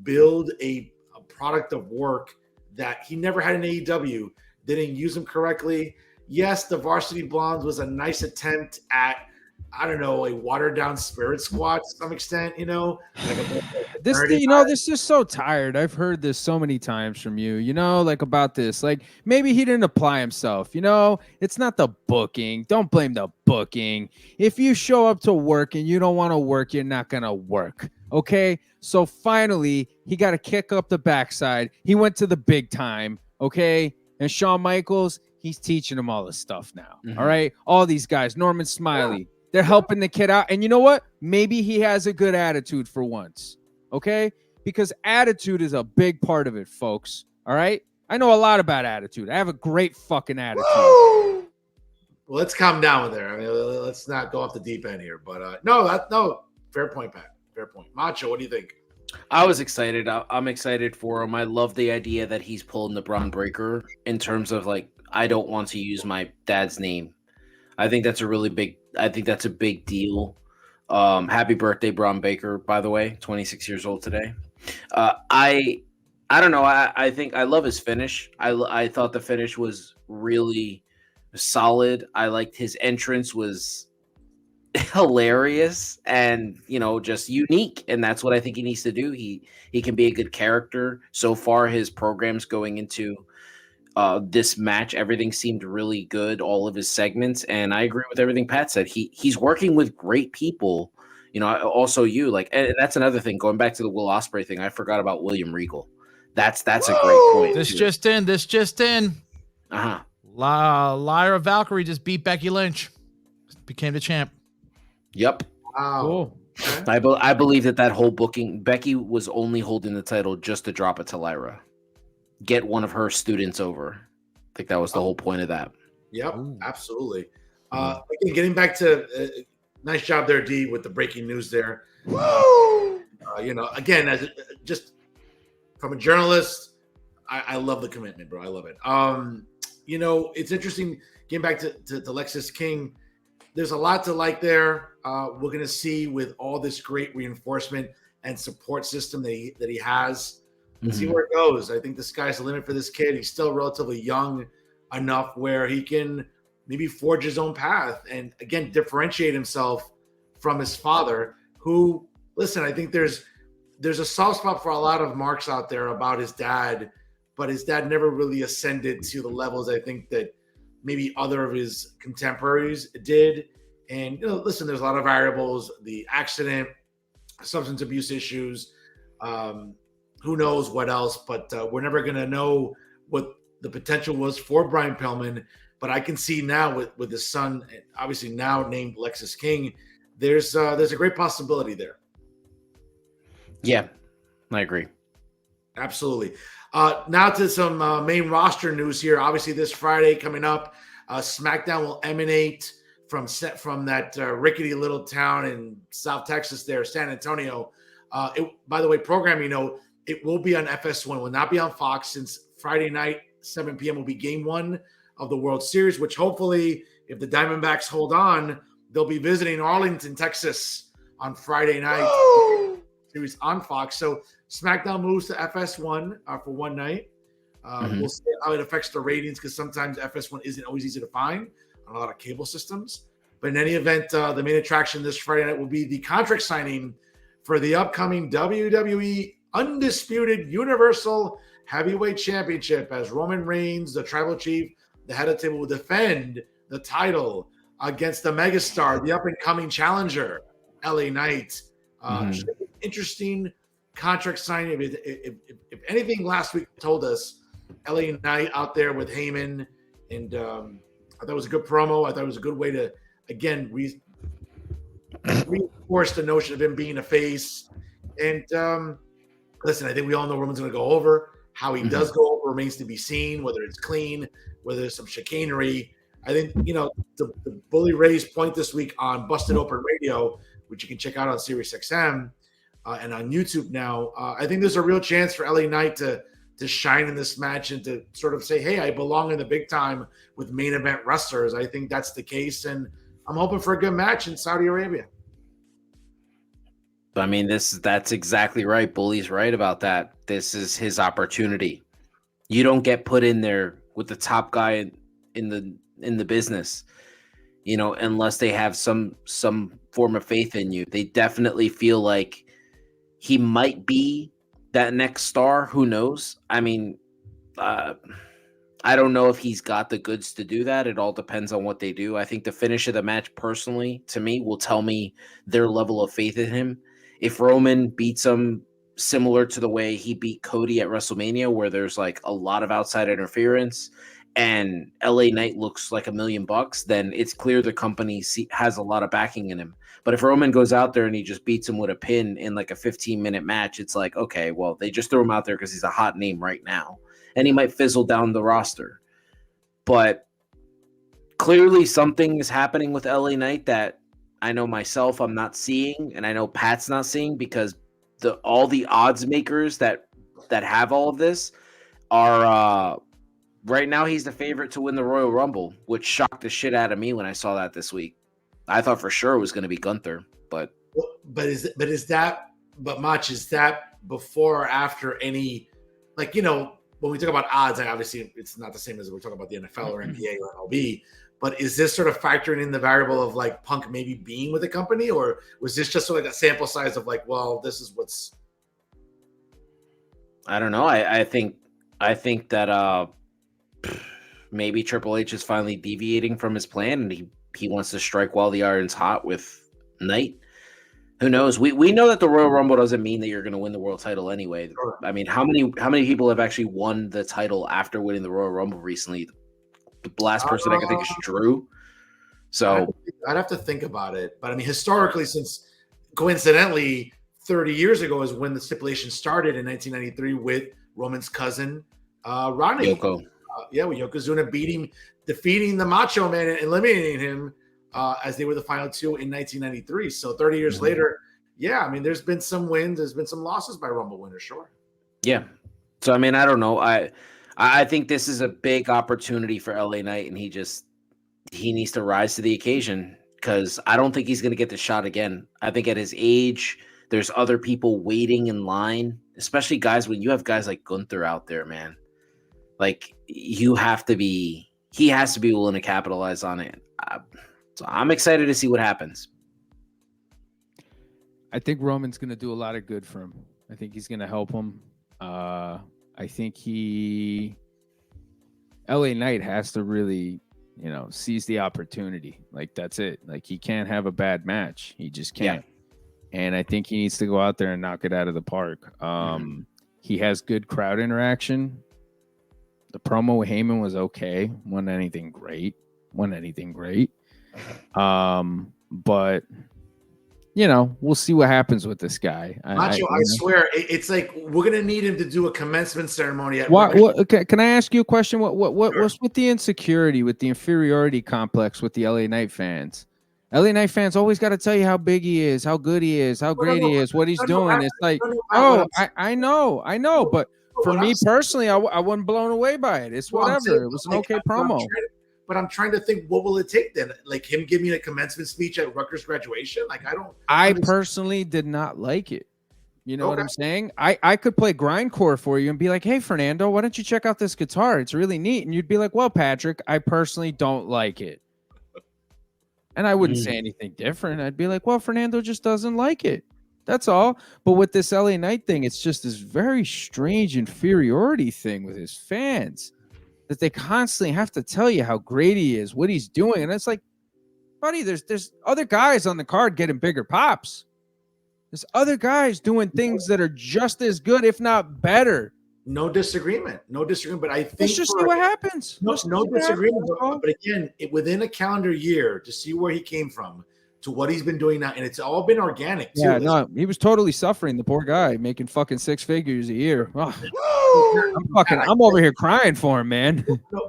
build a product of work that he never had in AEW. Didn't use him correctly. Yes, the Varsity Blondes was a nice attempt at, I don't know, a watered down Spirit Squad to some extent, like this is so tired. I've heard this so many times from you, like about this. Like maybe he didn't apply himself, it's not the booking. Don't blame the booking. If you show up to work and you don't want to work, you're not going to work. Okay. So finally he got a kick up the backside. He went to the big time. Okay. And Shawn Michaels, he's teaching him all this stuff now. All right. All these guys, Norman Smiley, they're helping the kid out. And you know what? Maybe he has a good attitude for once. Okay? Because attitude is a big part of it, folks. All right? I know a lot about attitude. I have a great fucking attitude. Well, let's calm down there. I mean, let's not go off the deep end here. But no, fair point, Pat. Fair point. Macho, what do you think? I was excited. I'm excited for him. I love the idea that he's pulling the Braun Breaker in terms of like, I don't want to use my dad's name. I think that's a big deal. Happy birthday, Braun Breaker, by the way, 26 years old today. I don't know. I think I love his finish. I thought the finish was really solid. I liked his entrance hilarious and just unique, and that's what I think he needs to do. He can be a good character. So far, his programs going into this match, everything seemed really good, all of his segments, and I agree with everything Pat said. He's working with great people. Also and that's another thing. Going back to the Will Ospreay thing, I forgot about William Regal. That's a great point. This just in. Uh-huh. Lyra Valkyrie just beat Becky Lynch, became the champ. Yep. Wow. Cool. I believe that whole booking, Becky was only holding the title just to drop it to Lyra. Get one of her students over. I think that was the whole point of that. Yep, absolutely. Again, getting back to nice job there, D, with the breaking news there. Again, just from a journalist, I love the commitment, bro. I love it. It's interesting getting back to Lexis King. There's a lot to like there. We're going to see with all this great reinforcement and support system that he has. See where it goes. I think the sky's the limit for this kid. He's still relatively young enough where he can maybe forge his own path and, again, differentiate himself from his father, who, listen, I think there's a soft spot for a lot of marks out there about his dad, but his dad never really ascended to the levels I think that maybe other of his contemporaries did. And, listen, there's a lot of variables, the accident, substance abuse issues, who knows what else, but we're never going to know what the potential was for Brian Pillman. But I can see now with his son, obviously now named Lexis King, there's a great possibility there. Yeah, I agree. Absolutely. Now to some main roster news here. Obviously, this Friday coming up, SmackDown will emanate from that rickety little town in South Texas there, San Antonio. By the way, programming, it will be on FS1. It will not be on Fox, since Friday night, 7 p.m. will be Game 1 of the World Series, which hopefully, if the Diamondbacks hold on, they'll be visiting Arlington, Texas on Friday night. Series on Fox. So SmackDown moves to FS1 for one night. We'll see how it affects the ratings, because sometimes FS1 isn't always easy to find on a lot of cable systems. But in any event, the main attraction this Friday night will be the contract signing for the upcoming WWE Undisputed Universal Heavyweight Championship, as Roman Reigns, the Tribal Chief, the head of the table, will defend the title against the megastar, the up-and-coming challenger, LA Knight. Interesting contract signing. If anything last week told us, LA Knight out there with Heyman, and I thought it was a good promo. I thought it was a good way to, again, reinforce the notion of him being a face. And listen, I think we all know Roman's going to go over. How he does go over remains to be seen, whether it's clean, whether there's some chicanery. I think, the Bully Ray's point this week on Busted Open Radio, which you can check out on SiriusXM and on YouTube now, I think there's a real chance for LA Knight to shine in this match and to sort of say, hey, I belong in the big time with main event wrestlers. I think that's the case, and I'm hoping for a good match in Saudi Arabia. I mean, that's exactly right. Bully's right about that. This is his opportunity. You don't get put in there with the top guy in the business, unless they have some form of faith in you. They definitely feel like he might be that next star. Who knows? I mean, I don't know if he's got the goods to do that. It all depends on what they do. I think the finish of the match, personally, to me, will tell me their level of faith in him. If Roman beats him similar to the way he beat Cody at WrestleMania, where there's like a lot of outside interference and LA Knight looks like $1 million, then it's clear the company has a lot of backing in him. But if Roman goes out there and he just beats him with a pin in like a 15-minute match, it's like, okay, well, they just threw him out there because he's a hot name right now, and he might fizzle down the roster. But clearly something is happening with LA Knight that I know myself I'm not seeing, and I know Pat's not seeing, because all the odds makers that have all of this are right now he's the favorite to win the Royal Rumble, which shocked the shit out of me when I saw that this week. I thought for sure it was going to be Gunther, but Mach, is that before or after any, when we talk about odds, obviously it's not the same as we're talking about the NFL or NBA or MLB, But is this sort of factoring in the variable of like Punk maybe being with the company, or was this just sort of like a sample size of like, well, this is what's? I don't know. I think that maybe Triple H is finally deviating from his plan, and he wants to strike while the iron's hot with Knight. Who knows? We know that the Royal Rumble doesn't mean that you're going to win the world title anyway. I mean, how many people have actually won the title after winning the Royal Rumble recently? The last person I can think is Drew. So I'd have to think about it. But I mean, historically, since coincidentally 30 years ago is when the stipulation started in 1993 with Roman's cousin, Ronnie. Yoko. With Yokozuna defeating the Macho Man and eliminating him as they were the final two in 1993. So 30 years later, I mean, there's been some wins, there's been some losses by Rumble winners, sure. Yeah. So I mean, I don't know. I think this is a big opportunity for LA Knight, and he needs to rise to the occasion, because I don't think he's going to get the shot again. I think at his age, there's other people waiting in line, especially guys when you have guys like Gunther out there, man. Like, he has to be willing to capitalize on it. So I'm excited to see what happens. I think Roman's going to do a lot of good for him. I think he's going to help him. I think LA Knight has to really, seize the opportunity. Like, that's it. Like, he can't have a bad match. He just can't. Yeah. And I think he needs to go out there and knock it out of the park. He has good crowd interaction. The promo with Heyman was okay. Wasn't anything great. But we'll see what happens with this guy. Macho, I swear, it's like we're gonna need him to do a commencement ceremony. Okay, can I ask you a question? What's with the insecurity, with the inferiority complex with the LA Knight fans? LA Knight fans always got to tell you how big he is, how good he is, how great he is, what he's doing. It's like, I know, but for me personally, I wasn't blown away by it. It's whatever. It was an okay promo. But I'm trying to think, what will it take then? Like him giving a commencement speech at Rutgers graduation? Like, I personally did not like it. You know what I'm saying? I could play grindcore for you and be like, hey, Fernando, why don't you check out this guitar? It's really neat. And you'd be like, well, Patrick, I personally don't like it. And I wouldn't say anything different. I'd be like, well, Fernando just doesn't like it. That's all. But with this LA Knight thing, it's just this very strange inferiority thing with his fans, that they constantly have to tell you how great he is, what he's doing. And it's like, buddy, there's other guys on the card getting bigger pops. There's other guys doing things that are just as good, if not better. No disagreement. But I think let's just see what happens. No disagreement. But again, within a calendar year, to see where he came from to what he's been doing now, and it's all been organic too. Yeah, no, he was totally suffering, the poor guy, making fucking 6 figures a year. I'm over here crying for him, man.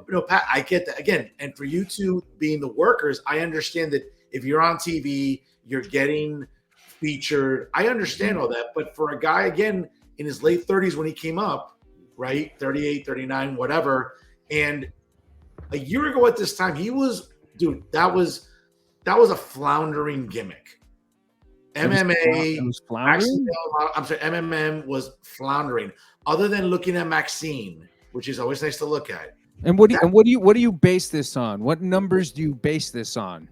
No, Pat, I get that. Again, and for you two being the workers, I understand that if you're on TV, you're getting featured. I understand all that. But for a guy, again, in his late 30s when he came up, right, 38, 39, whatever, and a year ago at this time, he was, dude, that was a floundering gimmick. MMA was floundering? MMM was floundering. Other than looking at Maxine, which is always nice to look at. And what do you base this on? What numbers do you base this on?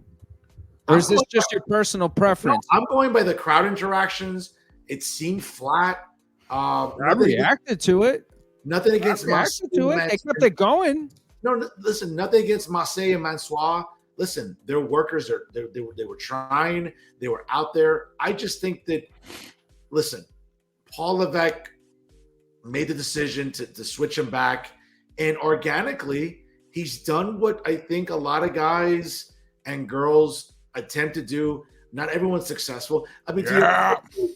Or is this just your personal preference? No, I'm going by the crowd interactions. It seemed flat. I reacted to it. Nothing against Marseille. They kept it going. No, listen, nothing against Marseille and Mansois. Listen, they're workers. They were trying. They were out there. I just think that, listen, Paul Levesque made the decision to switch him back. And organically, he's done what I think a lot of guys and girls attempt to do. Not everyone's successful. I mean,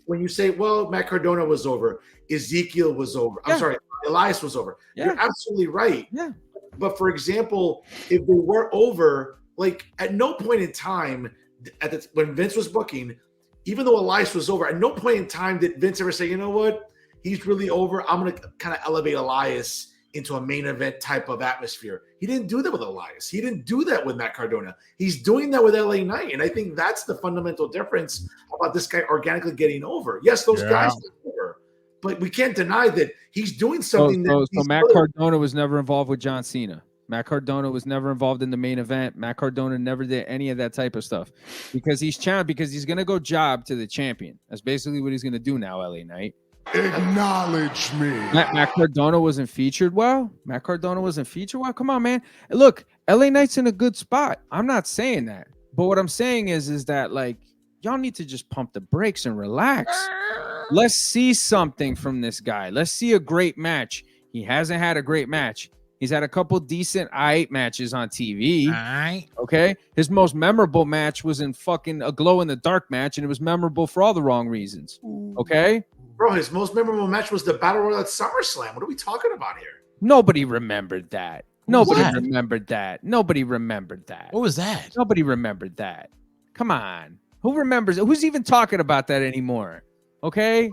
when you say, well, Matt Cardona was over, Ezekiel was over. I'm sorry, Elias was over. Yeah. You're absolutely right. Yeah. But for example, if they were over, like at no point in time when Vince was booking, even though Elias was over, at no point in time did Vince ever say, you know what, he's really over. I'm going to kind of elevate Elias into a main event type of atmosphere. He didn't do that with Elias. He didn't do that with Matt Cardona. He's doing that with LA Knight. And I think that's the fundamental difference about this guy organically getting over. Yes, those guys are over, but we can't deny that he's doing something. So Matt Cardona was never involved with John Cena. Matt Cardona was never involved in the main event. Matt Cardona never did any of that type of stuff because he's going to go job to the champion. That's basically what he's going to do now, LA Knight. Acknowledge me. Matt Cardona wasn't featured well. Come on, man. Look, LA Knight's in a good spot. I'm not saying that. But what I'm saying is that, like, y'all need to just pump the brakes and relax. Let's see something from this guy. Let's see a great match. He hasn't had a great match. He's had a couple decent matches on TV. All right. Okay. His most memorable match was in fucking a glow in the dark match, and it was memorable for all the wrong reasons. Okay. Bro, his most memorable match was the Battle Royal at SummerSlam. What are we talking about here? Nobody remembered that. Nobody remembered that. What was that? Nobody remembered that. Come on. Who remembers it? Who's even talking about that anymore? Okay.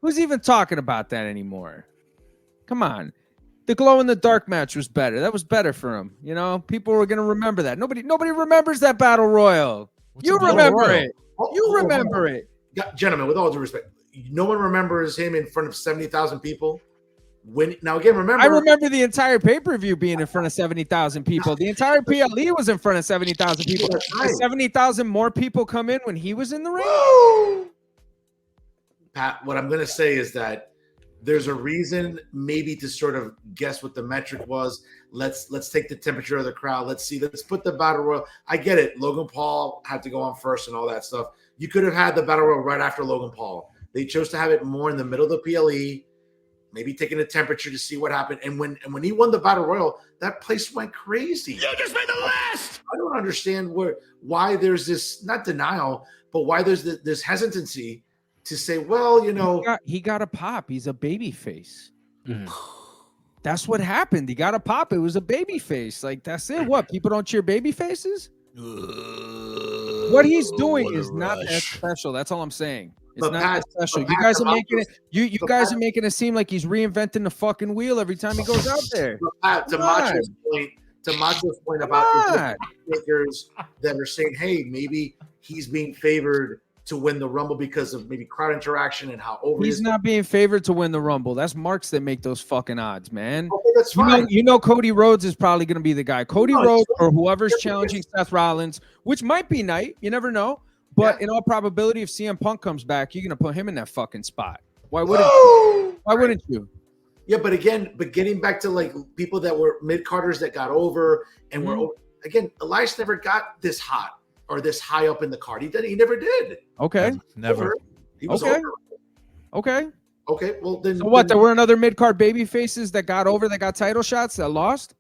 Who's even talking about that anymore? Come on. The glow in the dark match was better. That was better for him. You know, people were going to remember that. Nobody remembers that Battle Royal. You remember it. You remember it. Gentlemen, with all due respect, no one remembers him in front of 70,000 people. Now again, remember, I remember the entire pay-per-view being in front of 70,000 people. The entire PLE was in front of 70,000 people. Right. 70,000 more people come in when he was in the ring. Pat, what I'm going to say is that there's a reason maybe to sort of guess what the metric was. Let's take the temperature of the crowd. Let's put the Battle Royal. I get it. Logan Paul had to go on first and all that stuff. You could have had the Battle Royal right after Logan Paul. They chose to have it more in the middle of the PLE, maybe taking the temperature to see what happened. And when he won the Battle Royal, that place went crazy. You just made the list. I don't understand why there's this, not denial, but why there's this hesitancy to say, well, you know, he got a pop. He's a baby face. That's what happened. He got a pop. It was a baby face. Like, that's it. What? People don't cheer baby faces? What he's doing is not that special. That's all I'm saying. It's not that special. You guys are making it. You guys are making it seem like he's reinventing the fucking wheel every time he goes out there. To Macho's point about makers that are saying, hey, maybe he's being favored to win the Rumble because of maybe crowd interaction and how over he's not being favored to win the Rumble. That's marks that make those fucking odds, man. Okay, that's fine. You know Cody Rhodes is probably going to be the guy. Cody Rhodes or whoever's challenging Seth Rollins, which might be Knight. You never know. But in all probability, if CM Punk comes back, you're going to put him in that fucking spot. Why wouldn't you? Why wouldn't you? Yeah, but getting back to like people that were mid-carders that got over and were again, Elias never got this hot or this high up in the card. He never did. Okay. Never. He was okay. over. Okay. Okay. Well, then. So what? There were another mid-card baby faces that got over, that got title shots, that lost?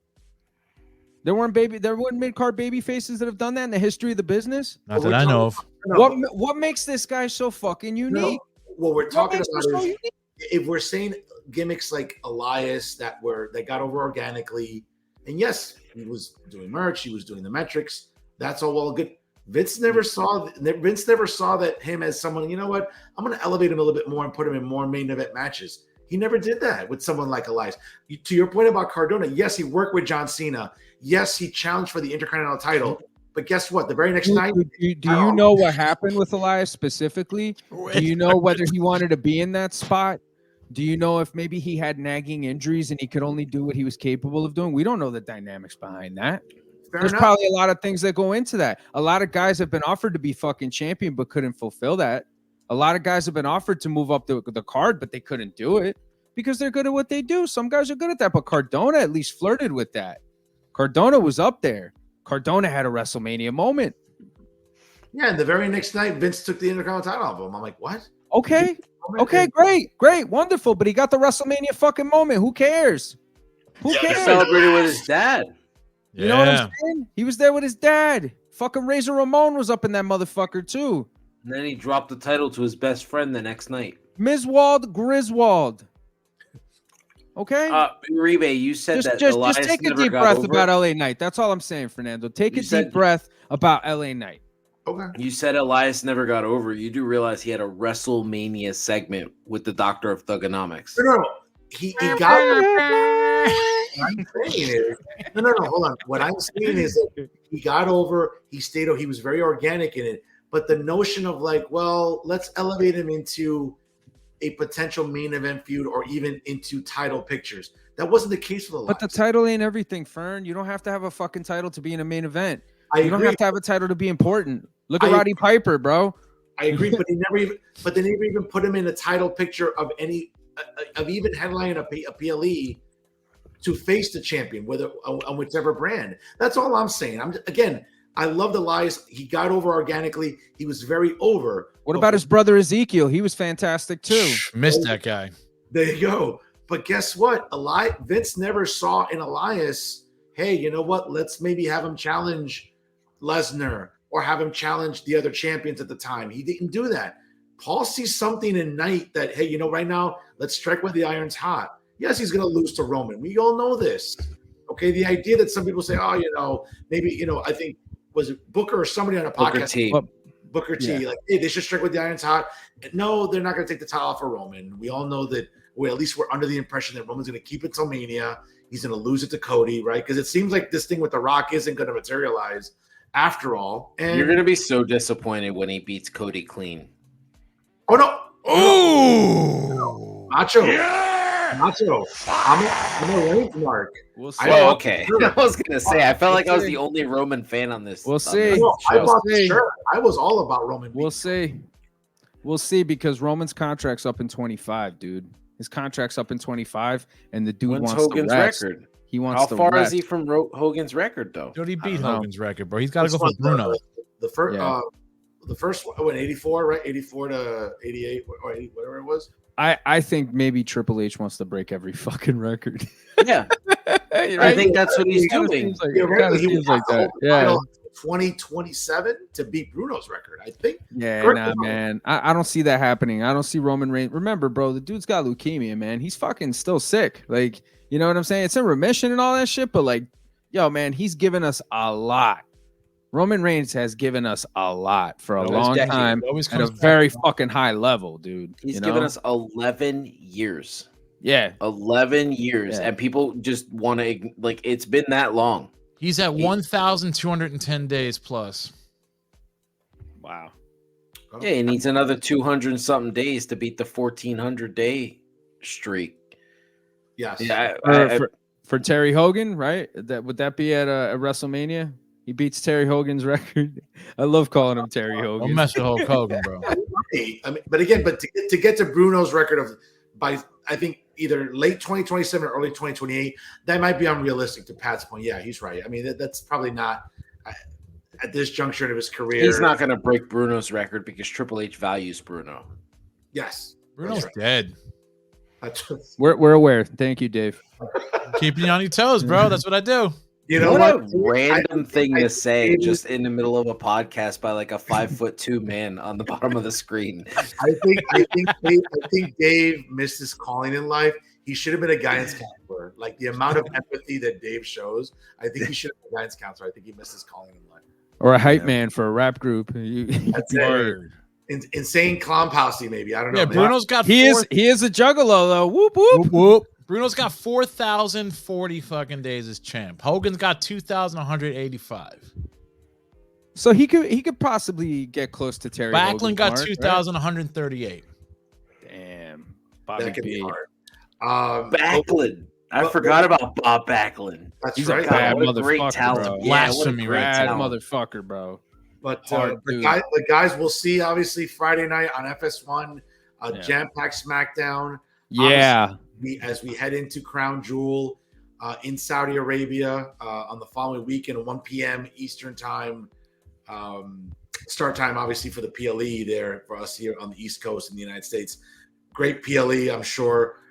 There weren't mid-card baby faces that have done that in the history of the business? Not that I know of. What makes this guy so fucking unique? No. What we're talking about is if we're saying gimmicks like Elias that got over organically, and yes, he was doing merch, he was doing the metrics, that's all well good. Vince never saw that him as someone, you know what, I'm going to elevate him a little bit more and put him in more main event matches. He never did that with someone like Elias. To your point about Cardona, yes, he worked with John Cena. Yes, he challenged for the Intercontinental title. But guess what? The very next night. Do you know what happened with Elias specifically? Do you know whether he wanted to be in that spot? Do you know if maybe he had nagging injuries and he could only do what he was capable of doing? We don't know the dynamics behind that. There's probably a lot of things that go into that. A lot of guys have been offered to be fucking champion but couldn't fulfill that. A lot of guys have been offered to move up the card, but they couldn't do it because they're good at what they do. Some guys are good at that, but Cardona at least flirted with that. Cardona was up there. Cardona had a WrestleMania moment. Yeah, and the very next night, Vince took the Intercontinental title off him. I'm like, what? Okay, great, wonderful. But he got the WrestleMania fucking moment. Who cares? Who cares? He celebrated with his dad. You know what I'm saying? He was there with his dad. Fucking Razor Ramon was up in that motherfucker too. And then he dropped the title to his best friend the next night. Mizwald Griswold. Okay. Uribe, you said just Elias take a never deep got breath over about LA Knight. That's all I'm saying, Fernando. Take a deep breath about LA Knight. Okay. You said Elias never got over. You do realize he had a WrestleMania segment with the Doctor of Thugonomics. No. He got. I'm saying is, no, hold on. What I'm saying is that he got over. He stayed. He was very organic in it. But the notion of like, well, let's elevate him into a potential main event feud or even into title pictures. That wasn't the case with Elias. But the title ain't everything, Fern. You don't have to have a fucking title to be in a main event. I You don't agree. have to have a title to be important. Look at I Roddy Piper, bro. I agree, but they never even put him in a title picture of any of even headlining a PLE to face the champion, whether on whichever brand. That's all I'm saying. I loved Elias. He got over organically. He was very over. What about his brother Ezekiel? He was fantastic too. Missed that guy. There you go. But guess what? Vince never saw in Elias, hey, you know what? Let's maybe have him challenge Lesnar or have him challenge the other champions at the time. He didn't do that. Paul sees something in Knight that, hey, you know, right now, let's strike when the iron's hot. Yes, he's going to lose to Roman. We all know this. Okay, the idea that some people say, oh, you know, maybe, you know, I think, was it Booker or somebody on a podcast? Booker T, like, hey, they should strike with the iron's hot. No, they're not going to take the title off of Roman. We all know that, well, at least we're under the impression that Roman's going to keep it till Mania. He's going to lose it to Cody, right? Because it seems like this thing with The Rock isn't going to materialize after all. And You're going to be so disappointed when he beats Cody clean. oh, no. Oh, Nacho. Nacho. I'm a rank mark. We'll see. Oh, okay. I was going to say, I felt like I was the only Roman fan on this. We'll on see. this No, I show. bought the shirt. I was all about Roman. We'll see. We'll see because Roman's contract's up in 25, dude. His contract's up in 25, and the dude When's wants Hogan's to rest. record? He wants How to far rest. is he from Hogan's record, though? dude, he beat don't know. Hogan's record, bro. He's got to go This for one, Bruno. The first, Yeah. the first one, 84, right? 84 to 88, or 80, whatever it was. I think maybe Triple H wants to break every fucking record. Yeah. I think that's what he's It kinda doing. seems like, Yeah, it right, kinda he seems would like have to that. hold the Yeah. title until 2027 to beat Bruno's record, I think. Yeah, Correct nah, me if I'm man. I don't see that happening. I don't see Roman Reigns. Remember, bro, the dude's got leukemia, man. He's fucking still sick. Like, you know what I'm saying? It's in remission and all that shit, but like, yo, man, he's given us a lot. Roman Reigns has given us a lot for a Always long decade. time Always at a comes back very to- fucking high level, dude. He's you given know? us 11 years. Yeah. 11 years. Yeah. And people just want to, like, it's been that long. He's at 1,210 days plus. Wow. Yeah, he needs another 200 and something days to beat the 1,400 day streak. Yes. Yeah, For Terry Hogan, right? Would that be at a WrestleMania? He beats Terry Hogan's record. I love calling him Terry Don't Hogan. mess with Hulk Hogan, bro. Hey, I mean, but again, to get to Bruno's record of by I think either late 2027 or early 2028, that might be unrealistic. To Pat's point, yeah, he's right. I mean, that's probably not at this juncture of his career. he's not going to break Bruno's record because Triple H values Bruno. Yes, Bruno's that's right. dead. That's, We're aware. Thank you, Dave. Keeping you on your toes, bro. That's what I do. you know what what? a random thing I- to say just in the middle of a podcast by like a 5'2" man on the bottom of the screen. I think Dave missed his calling in life. He should have been a guidance counselor. Like the amount of empathy that Dave shows, I think he should have been a guidance counselor. I think he missed his calling in life. Or a hype man for a rap group. That's it. Word. Insane clown posse, maybe. I don't know. Yeah, man. Bruno's got He four- is a juggalo though. Whoop whoop. Whoop, whoop. Bruno's got 4,040 fucking days as champ. Hogan's got 2,185. So he could possibly get close to Terry. Backlund Hogan's got mark, right? 2,138. Damn. Bobby That could be B. hard. Backlund. I but- forgot about Bob Backlund. That's He's a right. bad What a great motherfucker, talent. bro. Yeah, what a Blasphemy, great Bad talent. motherfucker, bro. But Hard the dude. guys we'll see obviously Friday night on FS1, Yeah. jam-packed SmackDown. Yeah. As we head into Crown Jewel in Saudi Arabia on the following weekend at 1 p.m. Eastern time. Start time, obviously, for the PLE there for us here on the East Coast in the United States. Great PLE, I'm sure.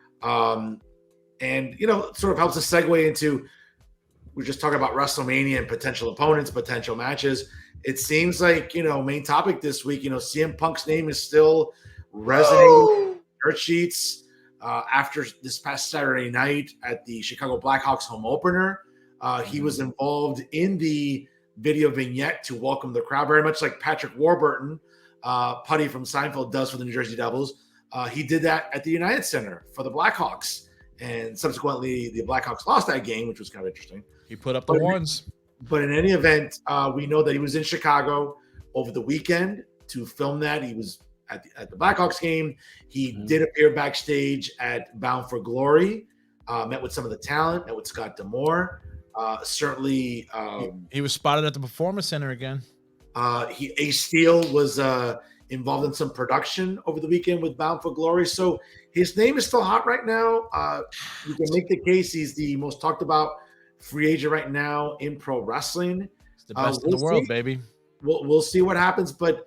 And, you know, it sort of helps us segue into, we're just talking about WrestleMania and potential opponents, potential matches. It seems like, you know, main topic this week, you know, CM Punk's name is still resonating in dirt sheets after this past Saturday night at the Chicago Blackhawks home opener. He was involved in the video vignette to welcome the crowd, very much like Patrick Warburton, Putty from Seinfeld does for the New Jersey Devils. He did that at the United Center for the Blackhawks. And subsequently, the Blackhawks lost that game, which was kind of interesting. He put up the horns. But in any event, we know that he was in Chicago over the weekend to film that. He was at the Blackhawks game. He did appear backstage at Bound for Glory. Met with some of the talent. Met with Scott D'Amore. Certainly, he was spotted at the Performance Center again. Ace Steel was involved in some production over the weekend with Bound for Glory. So his name is still hot right now. You can make the case he's the most talked about free agent right now in pro wrestling. It's the best in the world, baby. We'll see what happens. But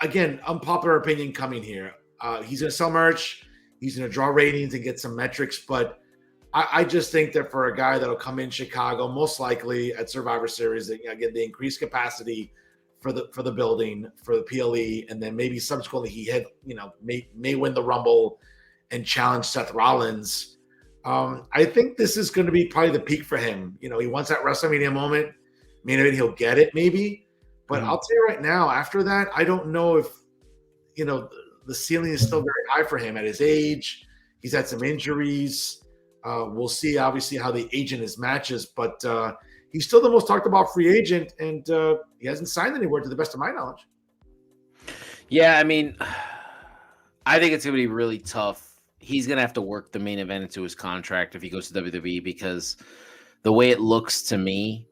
again, unpopular opinion coming here. He's going to sell merch. He's going to draw ratings and get some metrics. But I just think that for a guy that'll come in Chicago, most likely at Survivor Series, again, the increased capacity for the building, for the PLE, and then maybe subsequently he may win the Rumble and challenge Seth Rollins. I think this is going to be probably the peak for him. He wants that WrestleMania moment. Maybe he'll get it, maybe. But I'll tell you right now, after that, I don't know if the ceiling is still very high for him at his age. He's had some injuries. We'll see, obviously, how the agent is matches, but he's still the most talked about free agent, and he hasn't signed anywhere to the best of my knowledge. Yeah, I mean, I think it's going to be really tough. He's going to have to work the main event into his contract if he goes to WWE, because the way it looks to me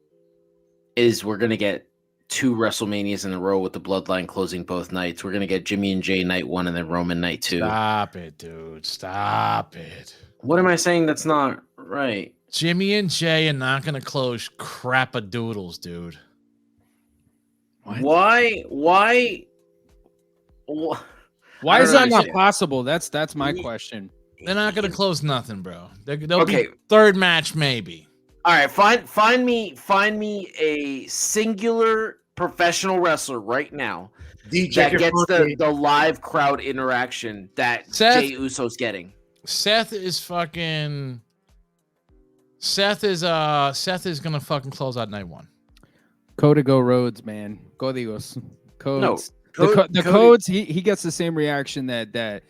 is we're going to get 2 WrestleManias in a row with the Bloodline closing both nights. We're going to get Jimmy and Jay night 1 and then Roman night 2. Stop it, dude. Stop it. What am I saying that's not right? Jimmy and Jay are not going to close crap-a-doodles, dude. Why is that not possible? That's my question. They're not going to close nothing, bro. They'll Okay. be third match, maybe. All right, find me a singular professional wrestler right now that gets the live crowd interaction that Jey Uso's getting. Seth is gonna fucking close out night 1. Go Rhodes, man. Códigos. Codes. No, The codes. He gets the same reaction that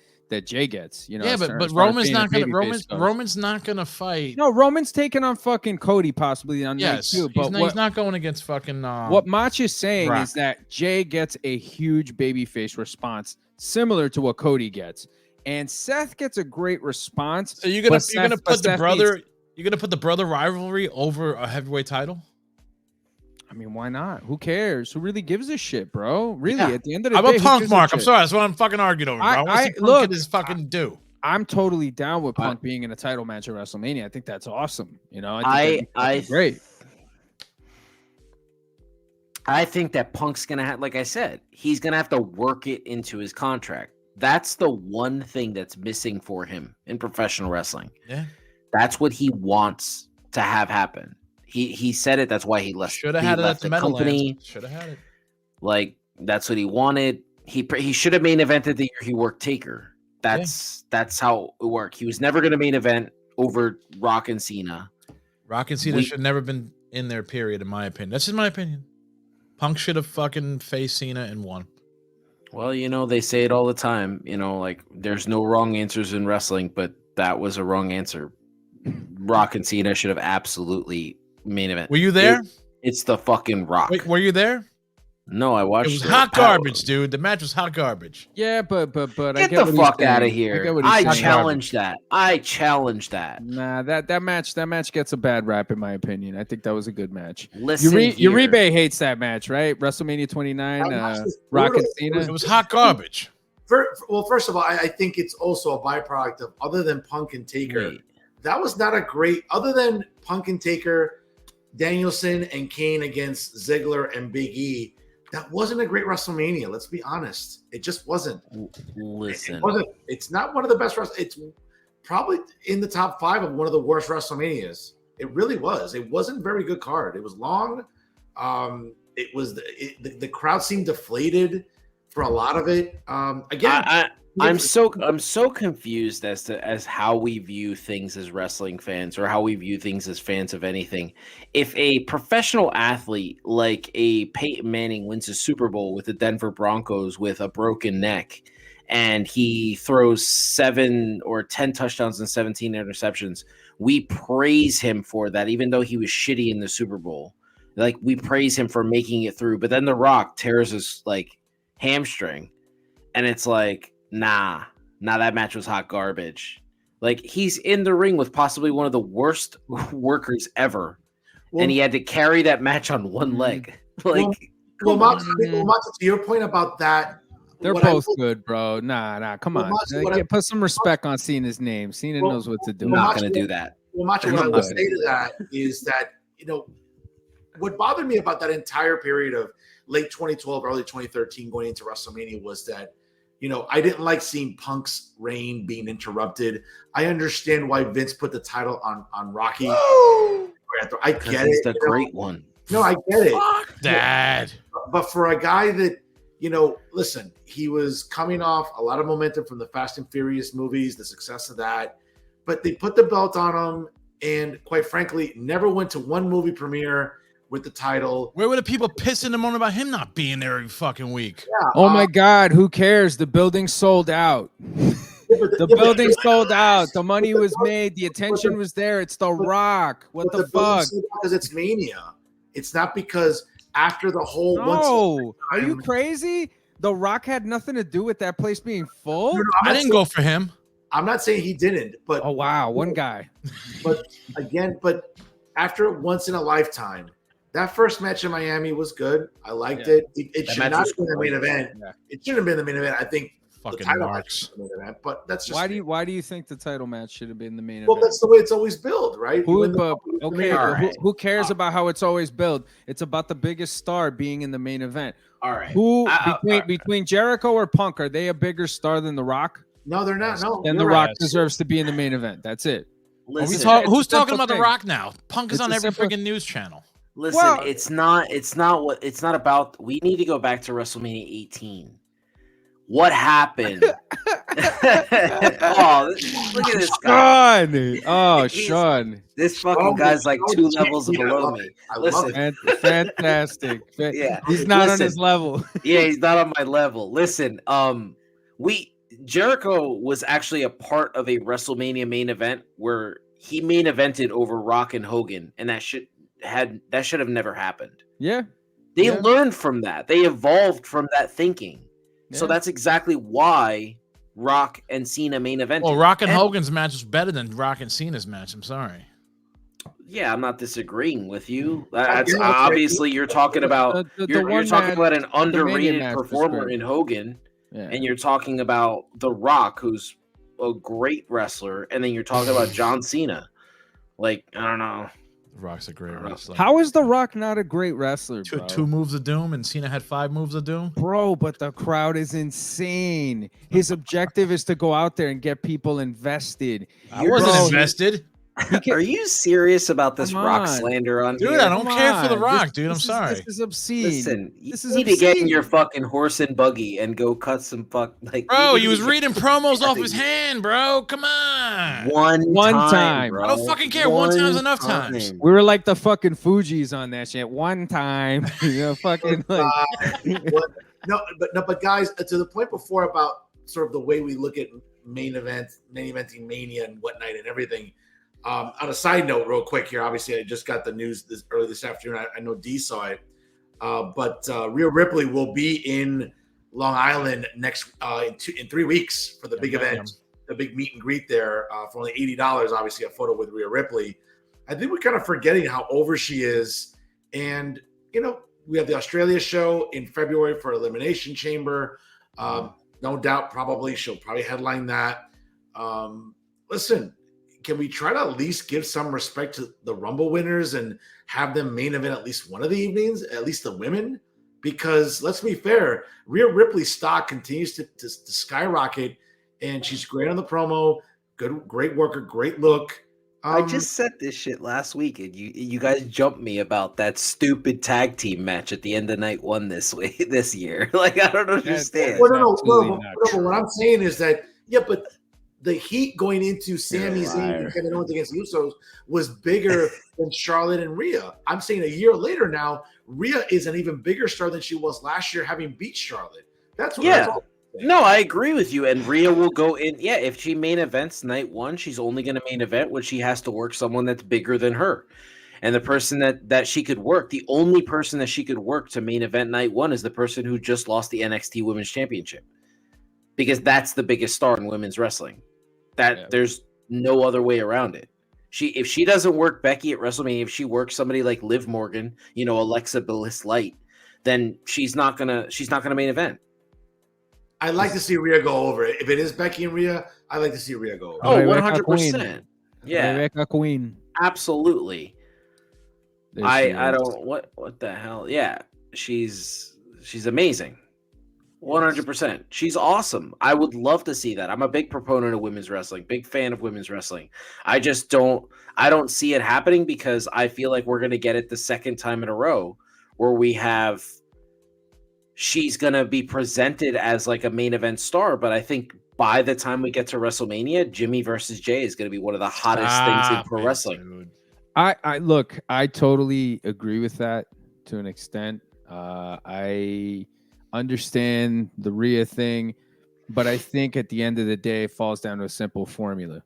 Jay gets. Yeah, but Roman's not gonna fight. No, Roman's taking on fucking Cody possibly on night 2. But he's not going against fucking. What Mach is saying Rock. is that Jay gets a huge babyface response similar to what Cody gets. And Seth gets a great response. So you're gonna put the brother rivalry over a heavyweight title? I mean, why not? Who cares? Who really gives a shit, bro? Really, at the end of the I'm day, a Punk, Mark. I'm sorry. That's what I'm fucking arguing over, bro. I want to see Punk look, get his fucking due. I'm totally down with Punk being in a title match at WrestleMania. I think that's awesome. I think great. I think that Punk's gonna have, like I said, he's gonna have to work it into his contract. That's the one thing that's missing for him in professional wrestling. Yeah, that's what he wants to have happen. He said it. That's why he left. Should have had it at the company. Should have had it. Like, that's what he wanted. He should have main evented the year he worked Taker. That's how it worked. He was never going to main event over Rock and Cena. Rock and Cena should have never been in there, period, in my opinion. That's just my opinion. Punk should have fucking faced Cena and won. Well, they say it all the time. Like, there's no wrong answers in wrestling, but that was a wrong answer. Rock and Cena should have absolutely main event. Were you there? It's the fucking Rock. Wait, were you there? No, I watched. It was hot garbage, dude. The match was hot garbage. Yeah, but get the fuck out of here. I challenge that. Nah, that match gets a bad rap in my opinion. I think that was a good match. Listen, Uribe hates that match, right? WrestleMania 29, Rock and Cena. It was hot garbage. First of all, I think it's also a byproduct of, other than Punk and Taker, that was not a great, other than Punk and Taker, Danielson and Kane against Ziggler and Big E, that wasn't a great WrestleMania. Let's be honest. It just wasn't. Listen. It's not one of the best It's probably in the top 5 of one of the worst WrestleManias. It really was. It wasn't a very good card. It was long. It was the crowd seemed deflated for a lot of it. Again, I'm so confused as how we view things as wrestling fans, or how we view things as fans of anything. If a professional athlete like a Peyton Manning wins a Super Bowl with the Denver Broncos with a broken neck, and he throws 7 or 10 touchdowns and 17 interceptions, we praise him for that, even though he was shitty in the Super Bowl. Like, we praise him for making it through. But then The Rock tears his hamstring. and it's like, nah, that match was hot garbage. Like, he's in the ring with possibly one of the worst workers ever, and he had to carry that match on one leg. Like, Matsu, to your point about that, they're both good, bro. Nah, come on. Put some respect on Cena's name. Cena knows what to do. I'm not going to do that. Well, Macho, what I would say to that is that, what bothered me about that entire period of late 2012, early 2013 going into WrestleMania was that, I didn't like seeing Punk's reign being interrupted. I understand why Vince put the title on Rocky. I get it. It's the great one. No, I get it. Fuck that. But for a guy that, listen, he was coming off a lot of momentum from the Fast and Furious movies, the success of that. But they put the belt on him and, quite frankly, never went to one movie premiere with the title. Where were the people pissing the moment about him not being there every fucking week? Yeah, Oh my God, who cares? The building sold out. The building sold out. The money was made. The attention was there. It's The Rock. What the fuck? Because it's Mania. It's not because after the whole No, are you crazy? The Rock had nothing to do with that place being full. I didn't go for him. I'm not saying he didn't, but Oh wow, one guy. But after once in a lifetime, that first match in Miami was good. I liked it. It should not have been the main event. Yeah. It shouldn't have been the main event. I think Fucking the title marks. match was the main event, but that's just Why do you think the title match should have been the main well, event? that's the way it's always billed, right? Who, When the- but, okay, All but right. who cares about how it's always billed? It's about the biggest star being in the main event. All right. Who all right. between Jericho or Punk, are they a bigger star than The Rock? No, they're not. No, Then you're The right. Rock deserves to be in the main event. That's it. Listen, Who's it's a talking simple about The thing. Rock now? Punk is It's on a every simple- freaking news channel. Listen, Well- it's not about. We need to go back to WrestleMania 18. What happened? Oh, look at this guy. Sean! Oh, He's- Sean. This fucking Oh, guy's like oh, 2 geez, levels I below love me. it. I love Listen, it. Fantastic. Yeah. He's not on Listen. his level. Yeah, he's not on my level. Listen, Jericho was actually a part of a WrestleMania main event where he main evented over Rock and Hogan, and that should have never happened. Yeah. They Yeah. learned from that. They evolved from that thinking. So Yeah. that's exactly why Rock and Cena main evented. Well, Rock and And- Hogan's match was better than Rock and Cena's match. I'm sorry. Yeah, I'm not disagreeing with you. Yeah, That's okay. obviously you're talking about The you're one talking match- about an Mania underrated match was performer great. in Hogan, Yeah. and you're talking about The Rock, who's a great wrestler, and then you're talking about John Cena. Like, I don't know. Rock's a great wrestler. How is The Rock not a great wrestler, two, bro? two moves of doom, and Cena had 5 moves of doom? Bro, but the crowd is insane. His objective is to go out there and get people invested. I wasn't Bro, invested. Are you serious about this Come Rock on. slander on Dude, here? I don't Come care for The on. Rock, This- dude. I'm this is- sorry. This is obscene. Listen, you This is need to get in obscene. your fucking horse and buggy and go cut some like. Bro, you he need was to- reading promos off his hand, bro. Come on. One time. bro. I don't fucking care. One time's enough times. We were like the fucking Fugees on that shit. One time, you know, fucking like, But guys, to the point before about sort of the way we look at main eventing Mania and whatnot and everything. On a side note, real quick here, obviously I just got the news early this afternoon. I know D saw it, but Rhea Ripley will be in Long Island next in 3 weeks for the big event, the big meet and greet there for only $80. Obviously, a photo with Rhea Ripley. I think we're kind of forgetting how over she is, and we have the Australia show in February for Elimination Chamber. No doubt, she'll probably headline that. Listen, can we try to at least give some respect to the Rumble winners and have them main event at least one of the evenings, at least the women? Because let's be fair, Rhea Ripley's stock continues to skyrocket, and she's great on the promo, great worker, great look. I just said this shit last week, and you guys jumped me about that stupid tag team match at the end of night 1 this year. Like, I don't understand. Well, no, absolutely but not what I'm saying is that but the heat going into Sami Zayn and Kevin Owens against the Usos was bigger than Charlotte and Rhea. I'm saying a year later now, Rhea is an even bigger star than she was last year, having beat Charlotte. That's what Yeah. I'm saying. No, I agree with you. And Rhea will go in. Yeah, if she main events night 1, she's only going to main event when she has to work someone that's bigger than her. And the person that she could work, the only person that she could work to main event night 1 is the person who just lost the NXT Women's Championship. because that's the biggest star in women's wrestling. There's no other way around it. If she doesn't work Becky at WrestleMania, if she works somebody like Liv Morgan, Alexa Bliss Light, then she's not gonna main event. I'd like to see Rhea go over it. If it is Becky and Rhea, I'd like to see Rhea go over. Oh, Rebecca 100%. Yeah, Rebecca Queen. absolutely. There she I is. don't what the hell? Yeah, she's amazing. 100%. She's awesome. I would love to see that. I'm a big proponent of women's wrestling, big fan of women's wrestling. I don't see it happening because I feel like we're going to get it the second time in a row where she's going to be presented as like a main event star. But I think by the time we get to WrestleMania, Jimmy versus Jay is going to be one of the hottest things in pro wrestling. Dude. I totally agree with that to an extent. I understand the Rhea thing, but I think at the end of the day, it falls down to a simple formula.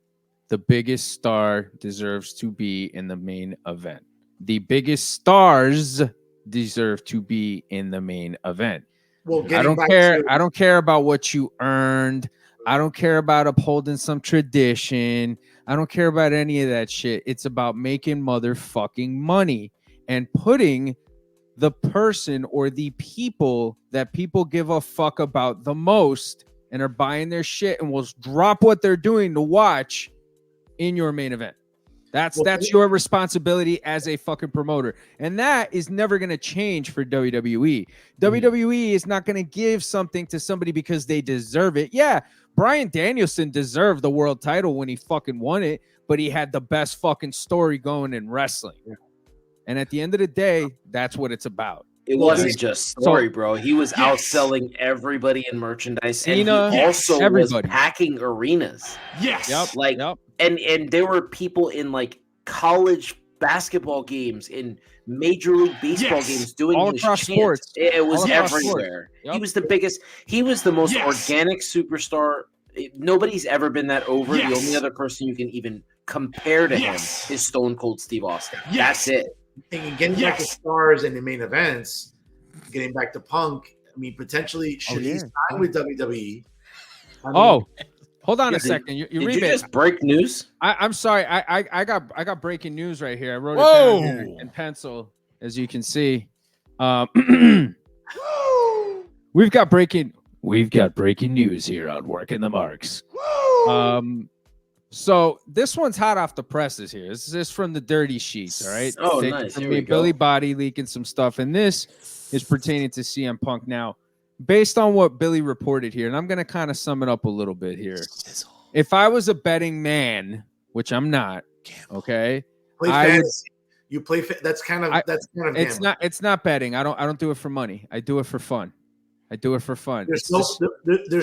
The biggest star deserves to be in the main event. The biggest stars deserve to be in the main event. Well, I don't care about what you earned. I don't care about upholding some tradition. I don't care about any of that shit. It's about making motherfucking money and putting the person or the people that people give a fuck about the most and are buying their shit and will drop what they're doing to watch in your main event. That's your responsibility as a fucking promoter. And that is never going to change for WWE. WWE is not going to give something to somebody because they deserve it. Yeah, Bryan Danielson deserved the world title when he fucking won it, but he had the best fucking story going in wrestling. And at the end of the day, that's what it's about. It wasn't just story, bro. He was outselling everybody in merchandise, and he also was packing arenas. Yes. And there were people in like college basketball games, in Major League Baseball games doing all his across chants. sports. It was All across everywhere. Yep. He was the biggest. He was the most organic superstar. Nobody's ever been that over. The only other person you can even compare to him is Stone Cold Steve Austin. That's it. And getting back to stars and the main events, getting back to Punk, I mean, potentially should he sign with WWE? Hold on a second. You Did you just break news? I'm sorry. I got breaking news right here. I wrote it down here in pencil, as you can see. We've got breaking news here on Working the Marks. So this one's hot off the presses here. This is from the Dirty Sheets, all right? Oh, nice. Here we go. Billy Body leaking some stuff, and this is pertaining to CM Punk. Now, based on what Billy reported here, and I'm going to kind of sum it up a little bit here. If I was a betting man, which I'm not, okay, you play. That's kind of it's not betting. I don't do it for money. I do it for fun. There's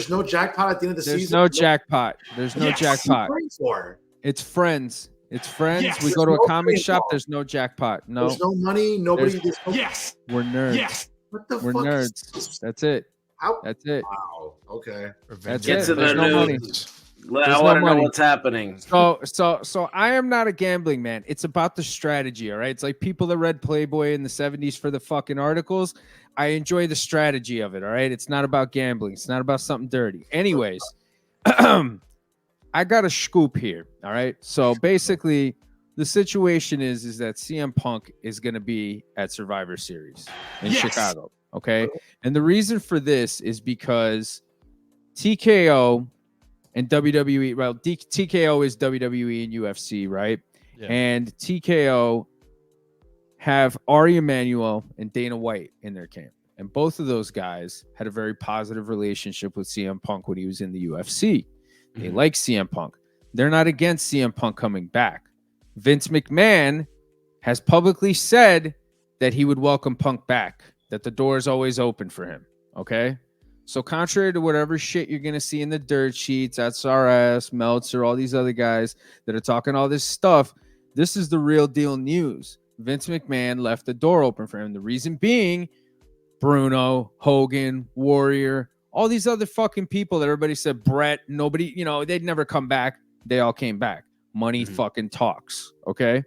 no jackpot at the end of the season. There's no jackpot. There's no jackpot. It's friends. Yes. We go to a comic shop. There's no jackpot. No. There's no money. Nobody. We're nerds. Yes. What the We're fuck? nerds. That's it. That's it. Wow. Okay. That's Get it. to the There's no money. I want to know what's happening. So I am not a gambling man. It's about the strategy, all right? It's like people that read Playboy in the 70s for the fucking articles. I enjoy the strategy of it, all right? It's not about gambling. It's not about something dirty. Anyways, I got a scoop here, all right? So basically, the situation is that CM Punk is going to be at Survivor Series in Chicago, okay? And the reason for this is because TKO and WWE, well, TKO is WWE and UFC, right? Yeah. And TKO have Ari Emanuel and Dana White in their camp. And both of those guys had a very positive relationship with CM Punk when he was in the UFC. They like CM Punk. They're not against CM Punk coming back. Vince McMahon has publicly said that he would welcome Punk back, that the door is always open for him, okay? So contrary to whatever shit you're going to see in the dirt sheets, SRS, Meltzer, all these other guys that are talking all this stuff, this is the real deal news. Vince McMahon left the door open for him. The reason being, Bruno, Hogan, Warrior, all these other fucking people that everybody said, Brett, nobody, they'd never come back. They all came back. Money fucking talks, okay?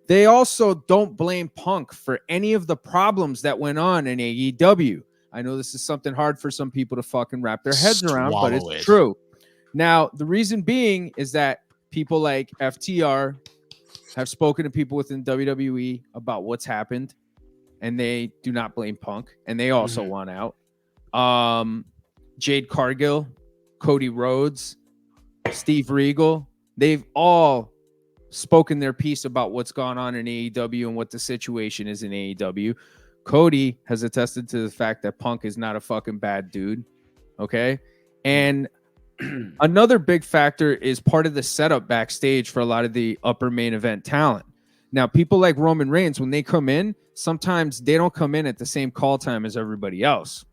They also don't blame Punk for any of the problems that went on in AEW. I know this is something hard for some people to fucking wrap their heads around, but Swallow it's it. true. Now, the reason being is that people like FTR have spoken to people within WWE about what's happened, and they do not blame Punk, and they also want out. Jade Cargill, Cody Rhodes, Steve Regal, they've all spoken their piece about what's gone on in AEW and what the situation is in AEW. Cody has attested to the fact that Punk is not a fucking bad dude. Okay. And another big factor is part of the setup backstage for a lot of the upper main event talent. Now, people like Roman Reigns, when they come in, sometimes they don't come in at the same call time as everybody else.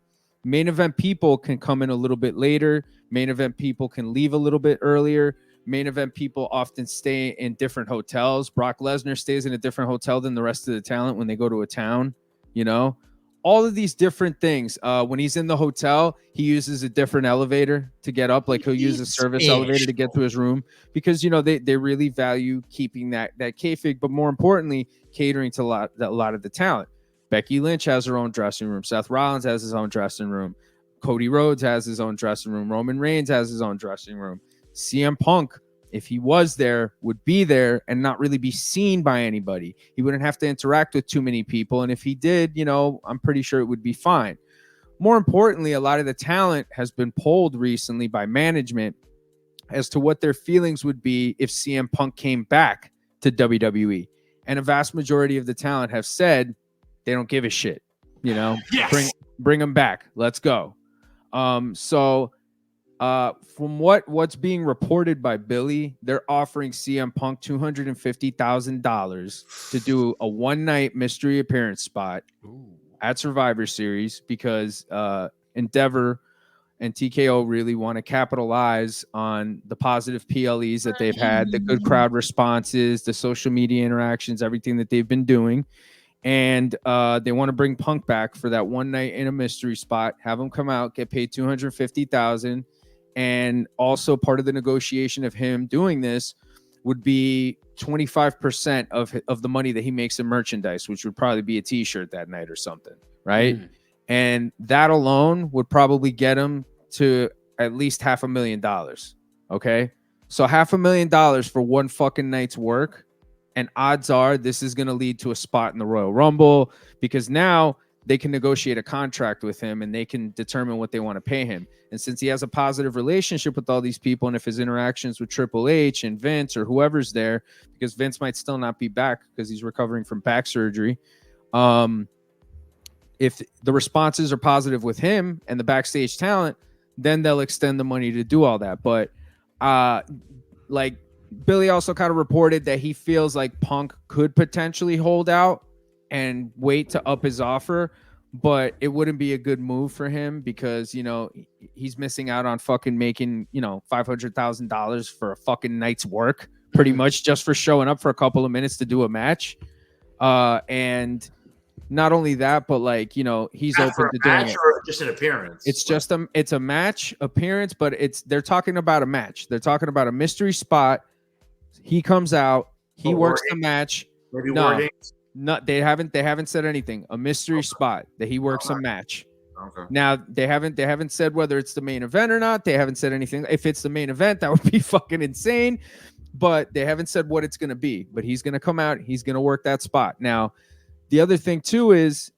Main event people can come in a little bit later. Main event people can leave a little bit earlier. Main event people often stay in different hotels. Brock Lesnar stays in a different hotel than the rest of the talent when they go to a town, you know? All of these different things. When he's in the hotel, he uses a different elevator to get up. Like he'll use a service elevator to get to his room because, you know, they really value keeping that kayfabe, but more importantly, catering to a lot of the talent. Becky Lynch has her own dressing room. Seth Rollins has his own dressing room. Cody Rhodes has his own dressing room. Roman Reigns has his own dressing room. CM Punk, if he was there, would be there and not really be seen by anybody. He wouldn't have to interact with too many people. And if he did, you know, I'm pretty sure it would be fine. More importantly, a lot of the talent has been polled recently by management as to what their feelings would be if CM Punk came back to WWE. And a vast majority of the talent have said they don't give a shit, you know, bring him back. Let's go. So from what's being reported by Billy, they're offering CM Punk $250,000 to do a one-night mystery appearance spot at Survivor Series because Endeavor and TKO really want to capitalize on the positive PLEs that they've had, the good crowd responses, the social media interactions, everything that they've been doing. And they want to bring Punk back for that one night in a mystery spot, have him come out, get paid $250,000. And also part of the negotiation of him doing this would be 25% of the money that he makes in merchandise, which would probably be a t-shirt that night or something. Right. And that alone would probably get him to at least $500,000. Okay. So $500,000 for one fucking night's work. And odds are this is going to lead to a spot in the Royal Rumble because now they can negotiate a contract with him and they can determine what they want to pay him. And since he has a positive relationship with all these people, and if his interactions with Triple H and Vince or whoever's there, because Vince might still not be back because he's recovering from back surgery. If the responses are positive with him and the backstage talent, then they'll extend the money to do all that. But like Billy also kind of reported that he feels like Punk could potentially hold out and wait to up his offer, but it wouldn't be a good move for him because, you know, he's missing out on fucking making, you know, $500,000 for a fucking night's work, pretty much just for showing up for a couple of minutes to do a match. And not only that, but like, you know, he's Not open for to a doing match it. or just an appearance. It's just it's a match appearance, but they're talking about a match. They're talking about a mystery spot. He comes out, he works the match. Maybe No. wording. No, they haven't said anything. A mystery spot that he works a match. Okay. Now they haven't said whether it's the main event or not. They haven't said anything. If it's the main event, that would be fucking insane. But they haven't said what it's gonna be. But he's gonna come out. He's gonna work that spot. Now, the other thing too is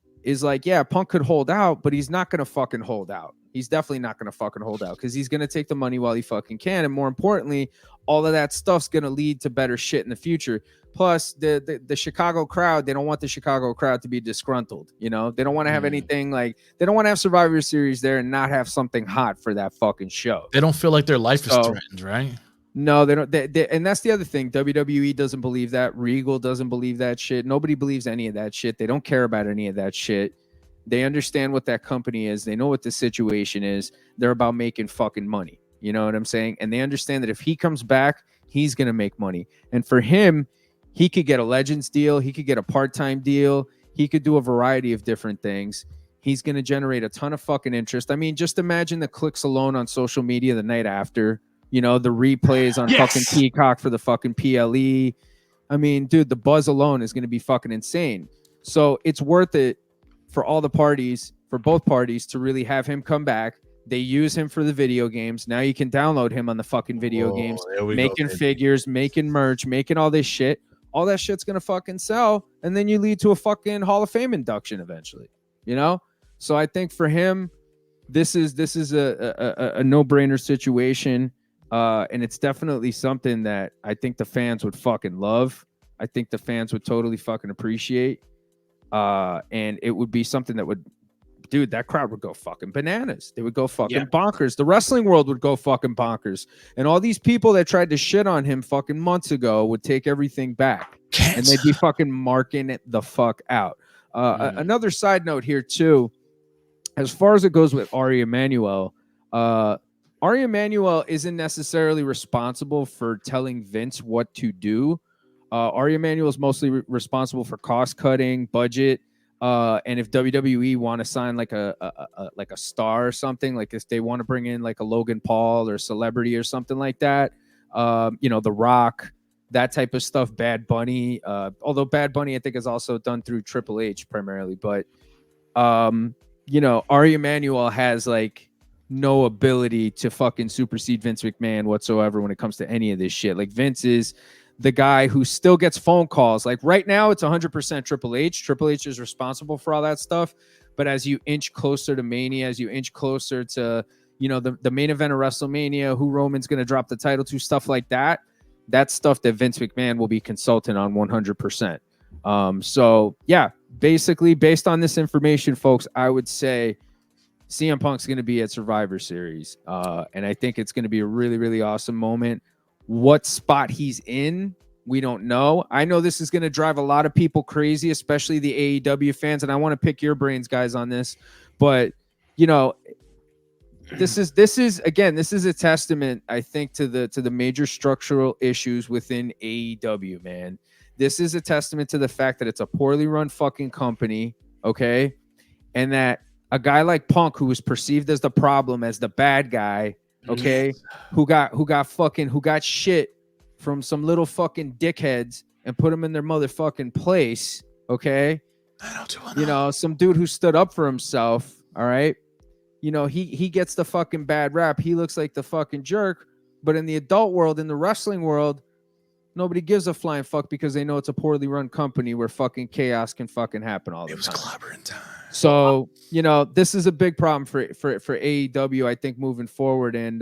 like, yeah, Punk could hold out, but he's not gonna fucking hold out. He's definitely not gonna fucking hold out because he's gonna take the money while he fucking can. And more importantly, all of that stuff's gonna lead to better shit in the future. Plus, the Chicago crowd, they don't want the Chicago crowd to be disgruntled. You know, they don't want to have anything like they don't want to have Survivor Series there and not have something hot for that fucking show. They don't feel like their life is threatened, right? No, they don't. And that's the other thing. WWE doesn't believe that. Regal doesn't believe that shit. Nobody believes any of that shit. They don't care about any of that shit. They understand what that company is. They know what the situation is. They're about making fucking money. You know what I'm saying? And they understand that if he comes back, he's going to make money. And for him, he could get a Legends deal. He could get a part-time deal. He could do a variety of different things. He's going to generate a ton of fucking interest. I mean, just imagine the clicks alone on social media the night after. You know, the replays on fucking Peacock for the fucking PLE. I mean, dude, the buzz alone is going to be fucking insane. So it's worth it for all the parties for both parties to really have him come back. They use him for the video games. Now you can download him on the fucking video games, making figures, making merch, making all this shit. All that shit's going to fucking sell. And then you lead to a fucking Hall of Fame induction eventually, you know? So I think for him, this is a no-brainer situation. And it's definitely something that I think the fans would fucking love. I think the fans would totally fucking appreciate. And it would be something that would, dude, that crowd would go fucking bananas. They would go fucking bonkers. The wrestling world would go fucking bonkers. And all these people that tried to shit on him fucking months ago would take everything back. And they'd be fucking marking it the fuck out. Another side note here too, as far as it goes with Ari Emanuel, Ari Emanuel isn't necessarily responsible for telling Vince what to do. Ari Emanuel is mostly responsible for cost cutting, budget, and if WWE want to sign like a star or something, like if they want to bring in like a Logan Paul or celebrity or something like that, The Rock, that type of stuff. Bad Bunny, although Bad Bunny I think is also done through Triple H primarily, but Ari Emanuel has like no ability to fucking supersede Vince McMahon whatsoever when it comes to any of this shit. Like Vince is the guy who still gets phone calls. Like right now it's 100% Triple H. Triple H is responsible for all that stuff. But as you inch closer to Mania, as you inch closer to, the main event of WrestleMania, who Roman's going to drop the title to, stuff like that, that's stuff that Vince McMahon will be consulting on 100%. So yeah, basically based on this information, folks, I would say CM Punk's going to be at Survivor Series. And I think it's going to be a really, really awesome moment. What spot he's in, we don't know. I know this is going to drive a lot of people crazy, especially the AEW fans. And I want to pick your brains, guys, on this. But, this is a testament, I think, to the major structural issues within AEW, man. This is a testament to the fact that it's a poorly run fucking company, okay? And that a guy like Punk, who was perceived as the problem, as the bad guy, okay, who got shit from some little fucking dickheads and put him in their motherfucking place, okay? Some dude who stood up for himself, all right? He gets the fucking bad rap. He looks like the fucking jerk, but in the adult world, in the wrestling world, nobody gives a flying fuck because they know it's a poorly run company where fucking chaos can fucking happen all the time. It was clobbering time. So, this is a big problem for AEW, I think, moving forward, and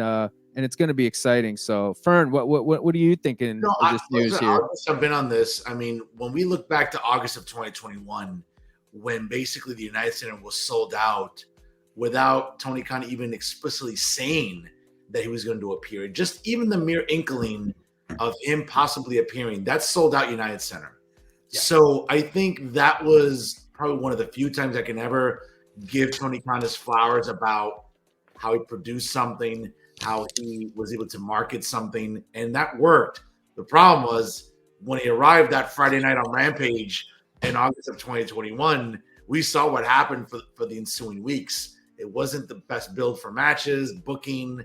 it's going to be exciting. So, Fern, what are you thinking of this news here? I've been on this. I mean, when we look back to August of 2021, when basically the United Center was sold out without Tony Khan even explicitly saying that he was going to appear, just even the mere inkling of him possibly appearing, that's sold out United Center. Yeah. So I think that was probably one of the few times I can ever give Tony Khan his flowers about how he produced something, how he was able to market something, and that worked. The problem was when he arrived that Friday night on Rampage in August of 2021, we saw what happened for the ensuing weeks. It wasn't the best build for matches, booking,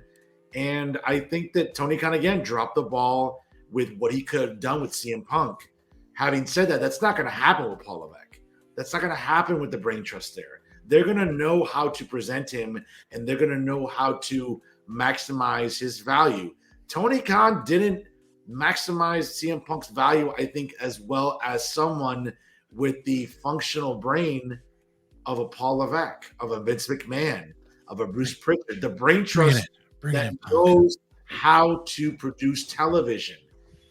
and I think that Tony Khan, again, dropped the ball with what he could have done with CM Punk. Having said that, that's not going to happen with Paul Levesque. That's not going to happen with the brain trust there. They're going to know how to present him, and they're going to know how to maximize his value. Tony Khan didn't maximize CM Punk's value, I think, as well as someone with the functional brain of a Paul Levesque, of a Vince McMahon, of a Bruce Prichard, the brain trust that knows how to produce television.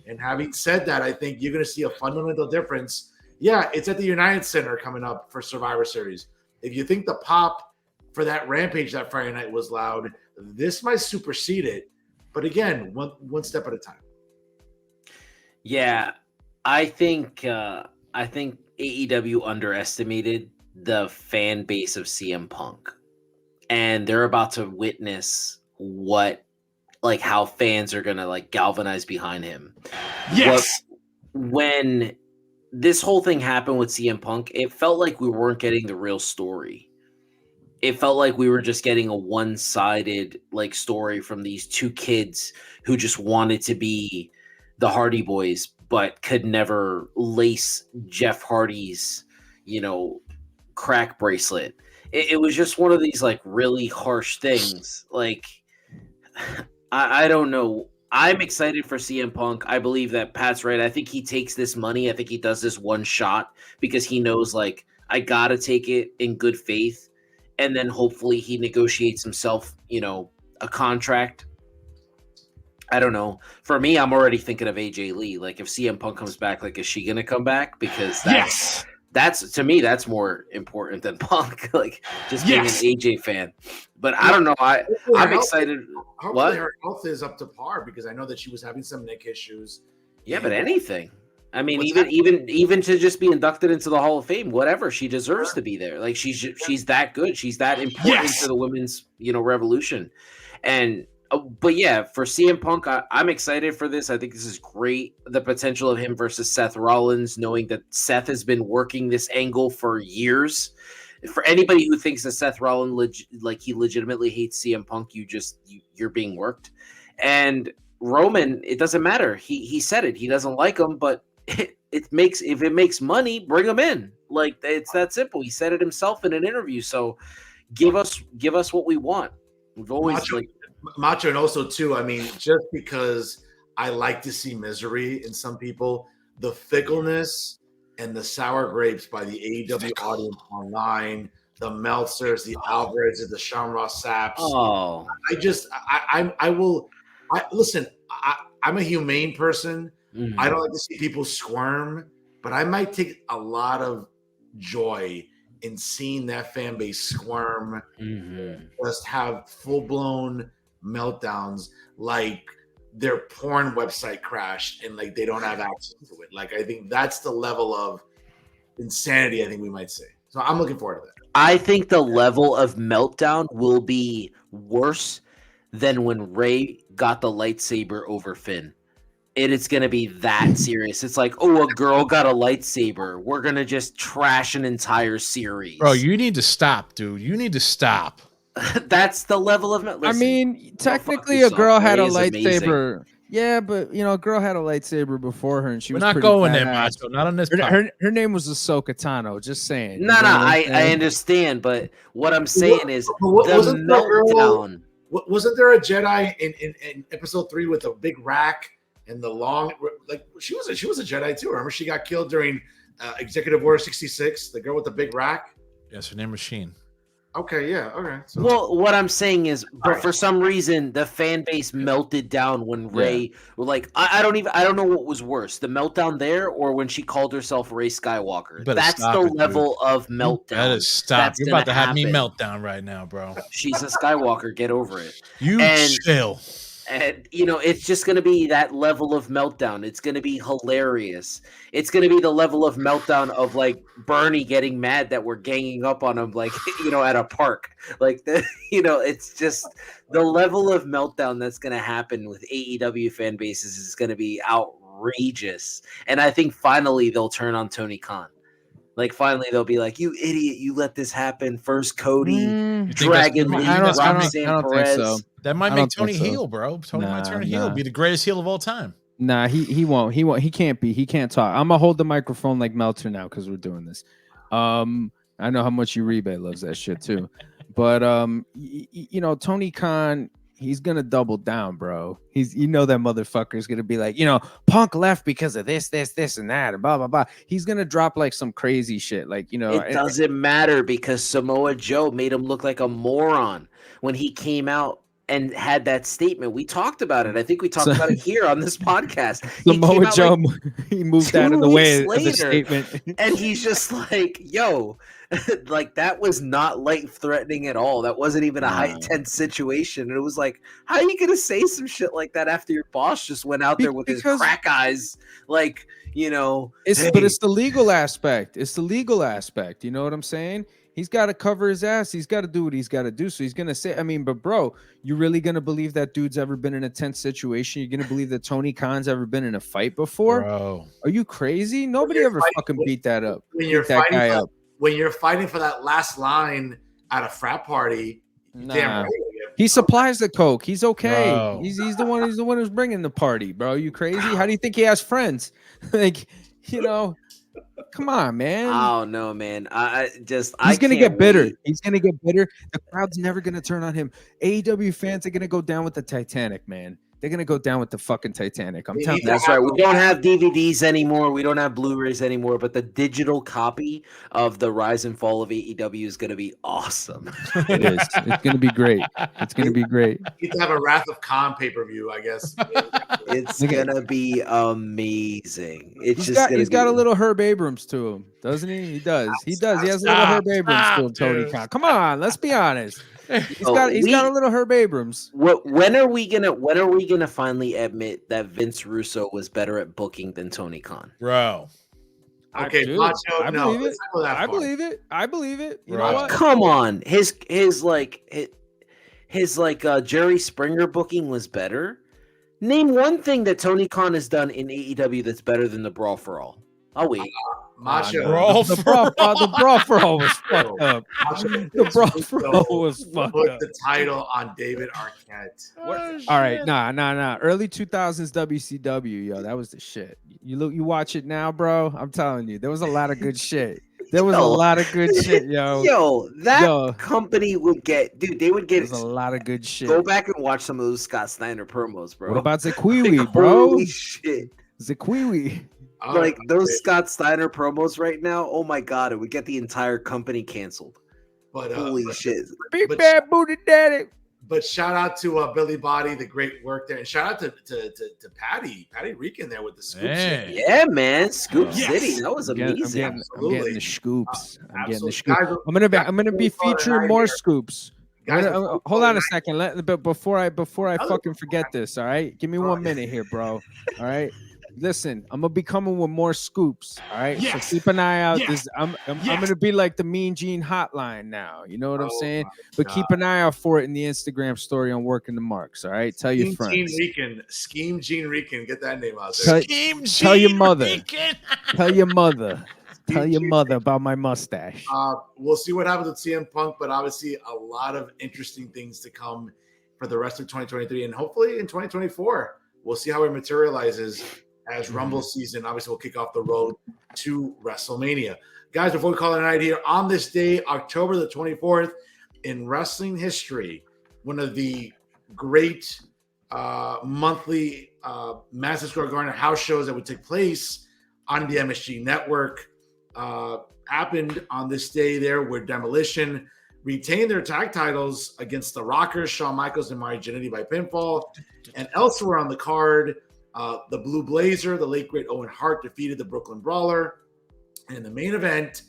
And having said that, I think you're going to see a fundamental difference. Yeah, it's at the United Center coming up for Survivor Series. If you think the pop for that Rampage that Friday night was loud, this might supersede it. But again, one step at a time. Yeah, I think AEW underestimated the fan base of CM Punk, and they're about to witness how fans are gonna galvanize behind him. Yes. When this whole thing happened with CM Punk, it felt like we weren't getting the real story. It felt like we were just getting a one-sided story from these two kids who just wanted to be the Hardy Boys, but could never lace Jeff Hardy's, crack bracelet. it was just one of these like really harsh things. Like, I don't know. I'm excited for CM Punk. I believe that Pat's right. I think he takes this money. I think he does this one shot because he knows, like, I gotta take it in good faith, and then hopefully he negotiates himself, a contract. I don't know. For me, I'm already thinking of AJ Lee. Like, if CM Punk comes back, like, is she gonna come back? Because that's to me, that's more important than Punk. Like, just being an AJ fan. But I don't know. I'm excited. Hopefully her health is up to par because I know that she was having some neck issues. Yeah, but anything. I mean, even to just be inducted into the Hall of Fame, whatever, she deserves to be there. Like, she's that good. She's that important to the women's, revolution. And but yeah, for CM Punk, I'm excited for this. I think this is great. The potential of him versus Seth Rollins, knowing that Seth has been working this angle for years. For anybody who thinks that Seth Rollins he legitimately hates CM Punk, you're being worked. And Roman, it doesn't matter. He said it. He doesn't like him, but if it makes money, bring him in. Like, it's that simple. He said it himself in an interview. So give us what we want. We've always Macho, and also too, I mean, just because I like to see misery in some people, the fickleness and the sour grapes by the AEW audience online, the Meltzers, the Alvarezes, the Sean Ross Sapps. Oh, Listen, I'm a humane person. mm-hmm. I don't like to see people squirm, but I might take a lot of joy in seeing that fan base squirm, just have full-blown meltdowns, like their porn website crashed and like they don't have access to it. Like, I think that's the level of insanity I think we might say. So I'm looking forward to that. I think the level of meltdown will be worse than when Ray got the lightsaber over Finn. It's going to be that serious. It's like, oh, a girl got a lightsaber. We're going to just trash an entire series. Bro, you need to stop, dude. You need to stop. That's the level of... I mean, technically a girl had a lightsaber. Amazing. Yeah, but, a girl had a lightsaber before her, and she was not going there, Macho. Not on this her name was Ahsoka Tano, just saying. No, I understand, but what I'm saying is the meltdown... Wasn't there a Jedi in episode 3 with a big rack and the long, like, she was a Jedi too? Remember, she got killed during Executive Order 66, the girl with the big rack? Yes, her name was Sheen. Okay, yeah, okay. So. Well, what I'm saying is, but for some reason, the fan base melted down when Ray, like, I don't know what was worse, the meltdown there or when she called herself Ray Skywalker. That's the level of meltdown. That is stop. You're about to have me meltdown right now, bro. She's a Skywalker. Get over it. Chill. And, it's just going to be that level of meltdown. It's going to be hilarious. It's going to be the level of meltdown of, like, Bernie getting mad that we're ganging up on him, like, at a park. Like, it's just the level of meltdown that's going to happen with AEW fan bases is going to be outrageous. And I think finally they'll turn on Tony Khan. Like, finally they'll be like, you idiot, you let this happen. First Cody, Dragon Lee, Roxanne Perez. So. That might make Tony heel, bro. Tony might turn heel, be the greatest heel of all time. Nah, he won't. He won't. He can't be. He can't talk. I'm gonna hold the microphone like Meltzer now because we're doing this. I know how much Uribe loves that shit too. But Tony Khan, he's gonna double down, bro. That motherfucker's gonna be like, Punk left because of this, and that, and blah blah blah. He's gonna drop like some crazy shit, like It doesn't matter because Samoa Joe made him look like a moron when he came out and had that statement. We talked about it. I think we talked about it here on this podcast. Samoa Joe, he moved out of the way of the statement. And he's just like, yo, like, that was not life-threatening at all. That wasn't even a high-tense situation. And it was like, how are you going to say some shit like that after your boss just went out there with his crack eyes? Like, But it's the legal aspect. It's the legal aspect. You know what I'm saying? He's got to cover his ass. He's got to do what he's got to do. So he's going to say, but bro, you really going to believe that dude's ever been in a tense situation? You're going to believe that Tony Khan's ever been in a fight before? Bro. Are you crazy? Nobody ever fucking beat that up. When you're fighting for that last line at a frat party, damn right. He supplies the coke. He's okay. Bro. He's the one who's bringing the party, bro. You crazy? How do you think he has friends? Like, Come on, man. I don't know, man. He's I gonna can't get bitter. wait. He's gonna get bitter. The crowd's never gonna turn on him. AEW fans are gonna go down with the Titanic, man. They're gonna go down with the fucking Titanic. I'm They telling need you. to That's right. We don't have DVDs anymore. We don't have Blu-rays anymore. But the digital copy of the Rise and Fall of AEW is going to be awesome. It is. It's gonna be great. It's gonna be great. Need to have a Wrath of Khan pay-per-view, I guess. It's Look at- going to be amazing. It's just He's gonna got a be- little Herb Abrams to him, doesn't he? He does. He does. He has a little Herb Abrams to him, Tony Khan. Come on, let's be honest. He's Oh, got a little Herb Abrams. When are we gonna finally admit that Vince Russo was better at booking than Tony Khan? Bro. Okay, Dude, Macho, I no, believe it. let's not go that I far. believe it. I believe it. You Right. know what? Come on, his Jerry Springer booking was better. Name one thing that Tony Khan has done in AEW that's better than the Brawl for All. I'll wait. Macho, Brawl The for brawl for all was fucked up. Macho, The brawl for all was fucked put up. the title on David Arquette. All right, nah. Early 2000s WCW, yo, that was the shit. You watch it now, bro. I'm telling you, there was a lot of good shit. There was a Yo. lot of good shit, yo. Yo, that Yo. company would get, dude. They would There get. was a lot of good shit. Go back and watch some of those Scott Steiner promos, bro. What about Like, Zaquiwi, bro? Holy shit! Zaquiwi. Oh, Like those okay. Scott Steiner promos right now. Oh my god, it would get the entire company canceled. But Holy shit! Big But- bad booty daddy. But shout out to Billy Body, the great work there, and shout out to Patty Reekin there with the scoop. Man. shit. Yeah, man, Scoop Yes. City. That was I'm amazing. getting Absolutely. the scoops. I'm getting the Absolutely. scoops. Guys, I'm gonna be featuring more scoops. guys, Hold on a second. But before I Other- fucking forget this, all right? Give me All 1 right. minute here, bro. All right. Listen, I'm gonna be coming with more scoops. All right. Yes. So keep an eye out. Yes. This I'm Yes. gonna be like the Mean Gene hotline now. You know what I'm Oh saying? my But God. keep an eye out for it in the Instagram story on Working the Marks. All right. Tell your Scheme Gene friends. Reekin, get that name out there. Tell your mother. Tell your mother. Tell your mother about my mustache. We'll see what happens with CM Punk, but obviously a lot of interesting things to come for the rest of 2023 and hopefully in 2024. We'll see how it materializes as Rumble season. Obviously, we'll kick off the road to WrestleMania. Guys, before we call it a night here, on this day, October the 24th, in wrestling history, one of the great monthly Madison Square Garden house shows that would take place on the MSG network happened on this day there where Demolition retained their tag titles against the Rockers, Shawn Michaels and Mario Jannetty by pinfall. And elsewhere on the card, the Blue Blazer, the late great Owen Hart, defeated the Brooklyn Brawler. And in the main event,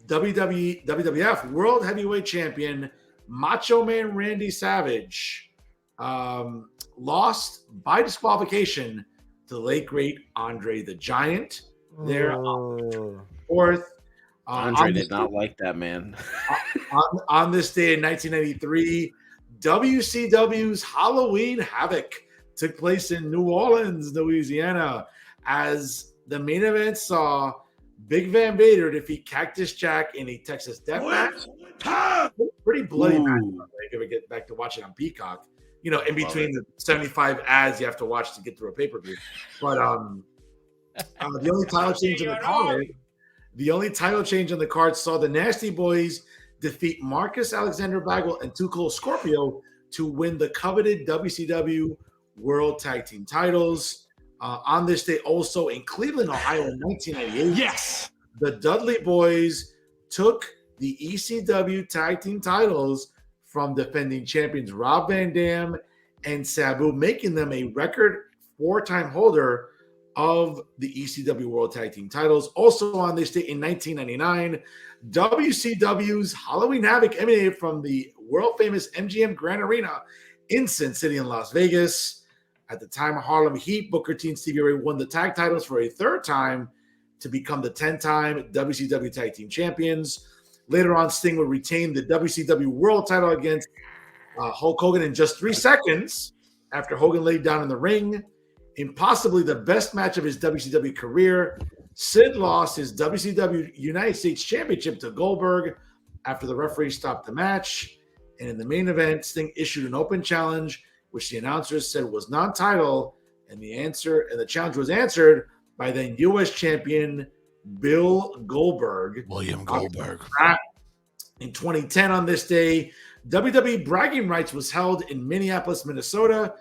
WWF World Heavyweight Champion Macho Man Randy Savage lost by disqualification to the late great Andre the Giant. There fourth. Andre on did this- not like that, man. on this day in 1993, WCW's Halloween Havoc took place in New Orleans, Louisiana, as the main event saw Big Van Vader defeat Cactus Jack in a Texas death match. Pretty bloody match. If we get back to watching on Peacock, you know, in between the 75 ads you have to watch to get through a pay-per-view. But the only title change in the card, saw the Nasty Boys defeat Marcus Alexander Bagwell and Too Cold Scorpio to win the coveted WCW World Tag Team titles. On this day, also in Cleveland, Ohio, in 1998, Yes. the Dudley Boys took the ECW Tag Team titles from defending champions Rob Van Dam and Sabu, making them a record 4-time holder of the ECW World Tag Team titles. Also on this day in 1999, WCW's Halloween Havoc emanated from the world famous MGM Grand Arena in Sin City in Las Vegas. At the time, Harlem Heat, Booker T and Stevie Ray won the tag titles for a third time to become the 10-time WCW Tag Team Champions. Later on, Sting would retain the WCW World title against Hulk Hogan in just 3 seconds after Hogan laid down in the ring. In possibly the best match of his WCW career, Sid lost his WCW United States Championship to Goldberg after the referee stopped the match. And in the main event, Sting issued an open challenge, which the announcers said was non-title, and the challenge was answered by then U.S. champion Bill Goldberg. William Goldberg. In 2010, on this day, WWE bragging rights was held in Minneapolis, Minnesota.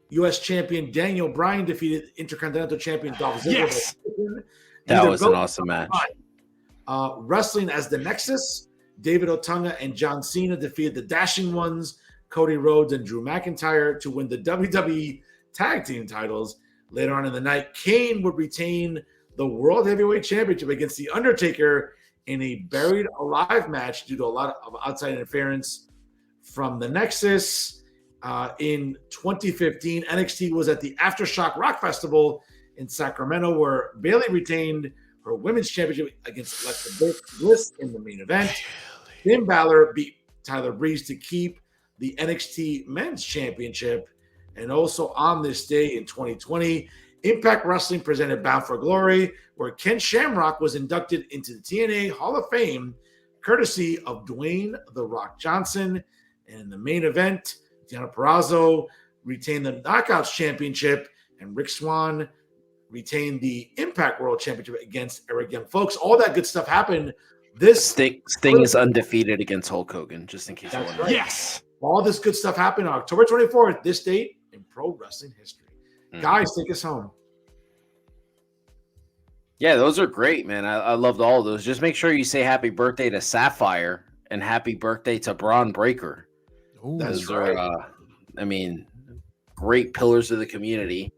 U.S. champion Daniel Bryan defeated Intercontinental champion Dolph Ziggler. Yes. That was an awesome match. Wrestling as the Nexus, David Otunga and John Cena defeated the Dashing Ones, Cody Rhodes and Drew McIntyre, to win the WWE Tag Team titles. Later on in the night, Kane would retain the World Heavyweight Championship against The Undertaker in a buried alive match due to a lot of outside interference from the Nexus. In 2015, NXT was at the Aftershock Rock Festival in Sacramento, where Bayley retained her women's championship against Alexa Bliss in the main event. Finn Balor beat Tyler Breeze to keep the NXT Men's Championship. And also on this day in 2020, Impact Wrestling presented Bound for Glory, where Ken Shamrock was inducted into the TNA Hall of Fame, courtesy of Dwayne The Rock Johnson. And in the main event, Deonna Purrazzo retained the Knockouts Championship, and Rick Swann retained the Impact World Championship against Eric Young. Folks, all that good stuff happened. Sting is undefeated against Hulk Hogan, just in case you want to. Right. Yes. All this good stuff happened on October 24th, this date in pro wrestling history. Guys, take us home. Yeah, those are great, man. I loved all of those. Just make sure you say happy birthday to Sapphire and happy birthday to Braun Breaker. Ooh, That's Those right. are, great pillars of the community.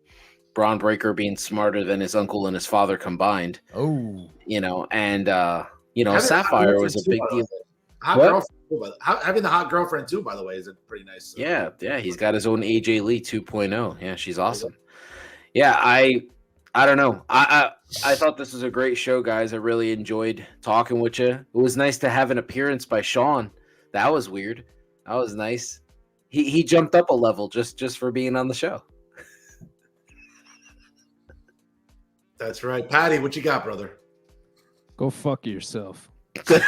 Braun Breaker being smarter than his uncle and his father combined. Oh, And Having Sapphire a was a hot big girlfriend deal. too, hot What? girlfriend too, having the hot girlfriend too, by the way, is a pretty nice. Yeah, he's got his own AJ Lee 2.0. Yeah, she's awesome. Yeah, I don't know. I thought this was a great show, guys. I really enjoyed talking with you. It was nice to have an appearance by Sean. That was weird. That was nice. He jumped up a level just for being on the show. That's right. Patty, what you got, brother? Go fuck yourself. Permite.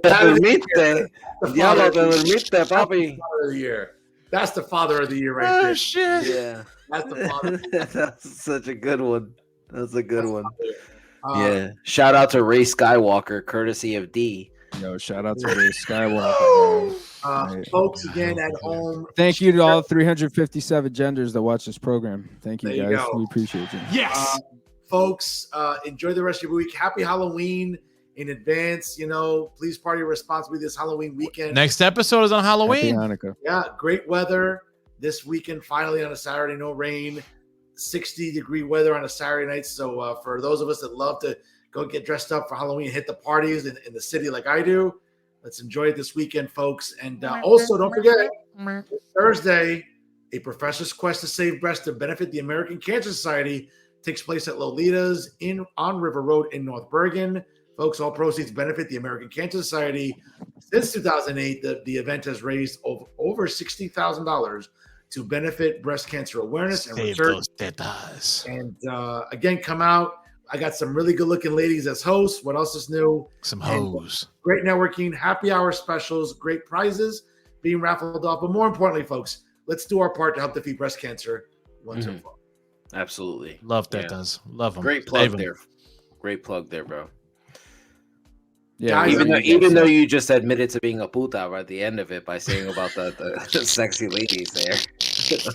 Diablo, permite, papi. Father of the year. That's the father of the year right there. shit. Yeah. That's the father. That's such a good one. That's a good one. Uh, Yeah. Shout out to Ray Skywalker, courtesy of D. Yo, shout out to Ray Skywalker. man. Right. Folks, again at home. Thank you to all 357 genders that watch this program. Thank you, There you guys. go. We appreciate you. Yes. Folks, enjoy the rest of your week. Happy Halloween in advance. Please party responsibly this Halloween weekend. Next episode is on Happy Halloween. Hanukkah. Yeah, great weather this weekend. Finally on a Saturday, no rain. 60-degree weather on a Saturday night. So for those of us that love to go get dressed up for Halloween, hit the parties in the city like I do, let's enjoy it this weekend, folks. And also, don't forget, Thursday, a professor's quest to save breasts to benefit the American Cancer Society takes place at Lolita's on River Road in North Bergen. Folks, all proceeds benefit the American Cancer Society. Since 2008, the event has raised over $60,000 to benefit breast cancer awareness and Save research. those tetas. And again, come out. I got some really good-looking ladies as hosts. What else is new? Some hoes. Great networking, happy hour specials, great prizes being raffled off. But more importantly, folks, let's do our part to help defeat breast cancer once and for all. Absolutely. Love Yeah. tetas. Love them. Great plug there. Great plug there, bro. Yeah, Guys, Even though you just admitted to being a puta right at the end of it by saying about the sexy ladies there.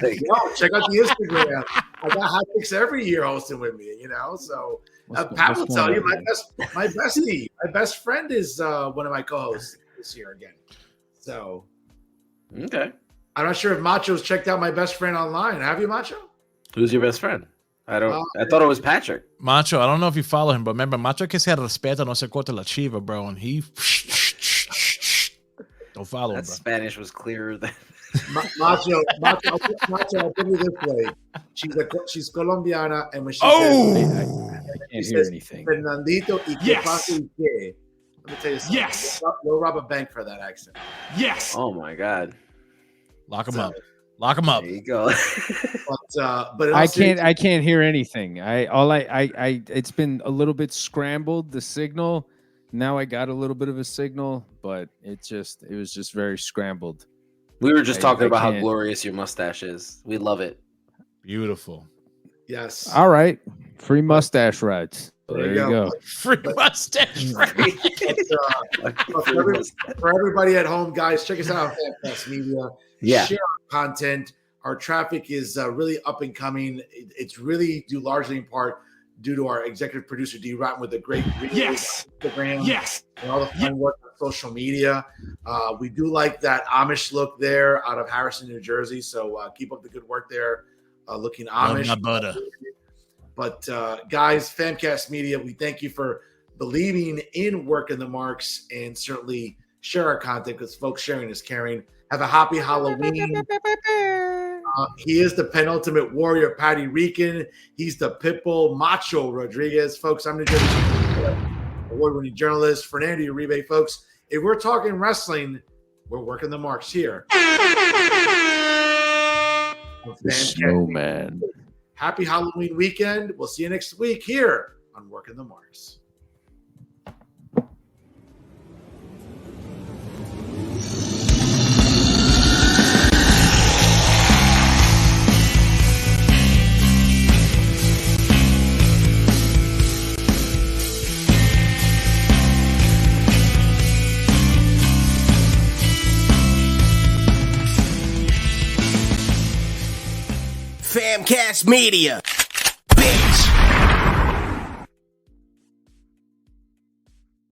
Like, Yo, check out the Instagram. I got hot picks every year hosting with me, So Pat will tell you, my bestie, my best friend is one of my co-hosts this year again. So okay. I'm not sure if Macho's checked out my best friend online. Have you, Macho? Who's your best friend? I thought it was Patrick. Macho, I don't know if you follow him, but remember, Macho que se respeta no se corta la chiva, bro. And he don't follow him, That bro. Spanish was clearer than Macho, I'll put it this way. She's Colombiana, and when she I can't says, hear anything. Fernandito y que Yes. pasa y que. Let me tell you something. Yes. We'll rob a bank for that accent. Yes. Oh my god. Lock him So- up. Lock him up. There you go. But in all I seriousness- can't hear anything. It's been a little bit scrambled, the signal. Now I got a little bit of a signal, but it was just very scrambled. We were just talking I about how can't. glorious your mustache is. We love it. Beautiful. Yes. All right. Free mustache rides. There There you you go. go. Free mustache. For everybody at home, guys, check us out on FanCast Media. Yeah. Share our content. Our traffic is really up and coming. It's really due largely in part due to our executive producer D. Rotten with the great videos on Instagram, and all the fun work on social media. We do like that Amish look there out of Harrison, New Jersey. So keep up the good work there, looking Amish. Love my butter. But guys, FanCast Media, we thank you for believing in Working the Marks, and certainly share our content because folks, sharing is caring. Have a happy Halloween. He is the penultimate warrior, Patty Rican. He's the Pitbull Macho Rodriguez. Folks, I'm the award-winning journalist, Fernando Uribe. Folks, if we're talking wrestling, we're working the marks here. The snowman. Happy Halloween weekend. We'll see you next week here on Working the Marks. Famcast Media.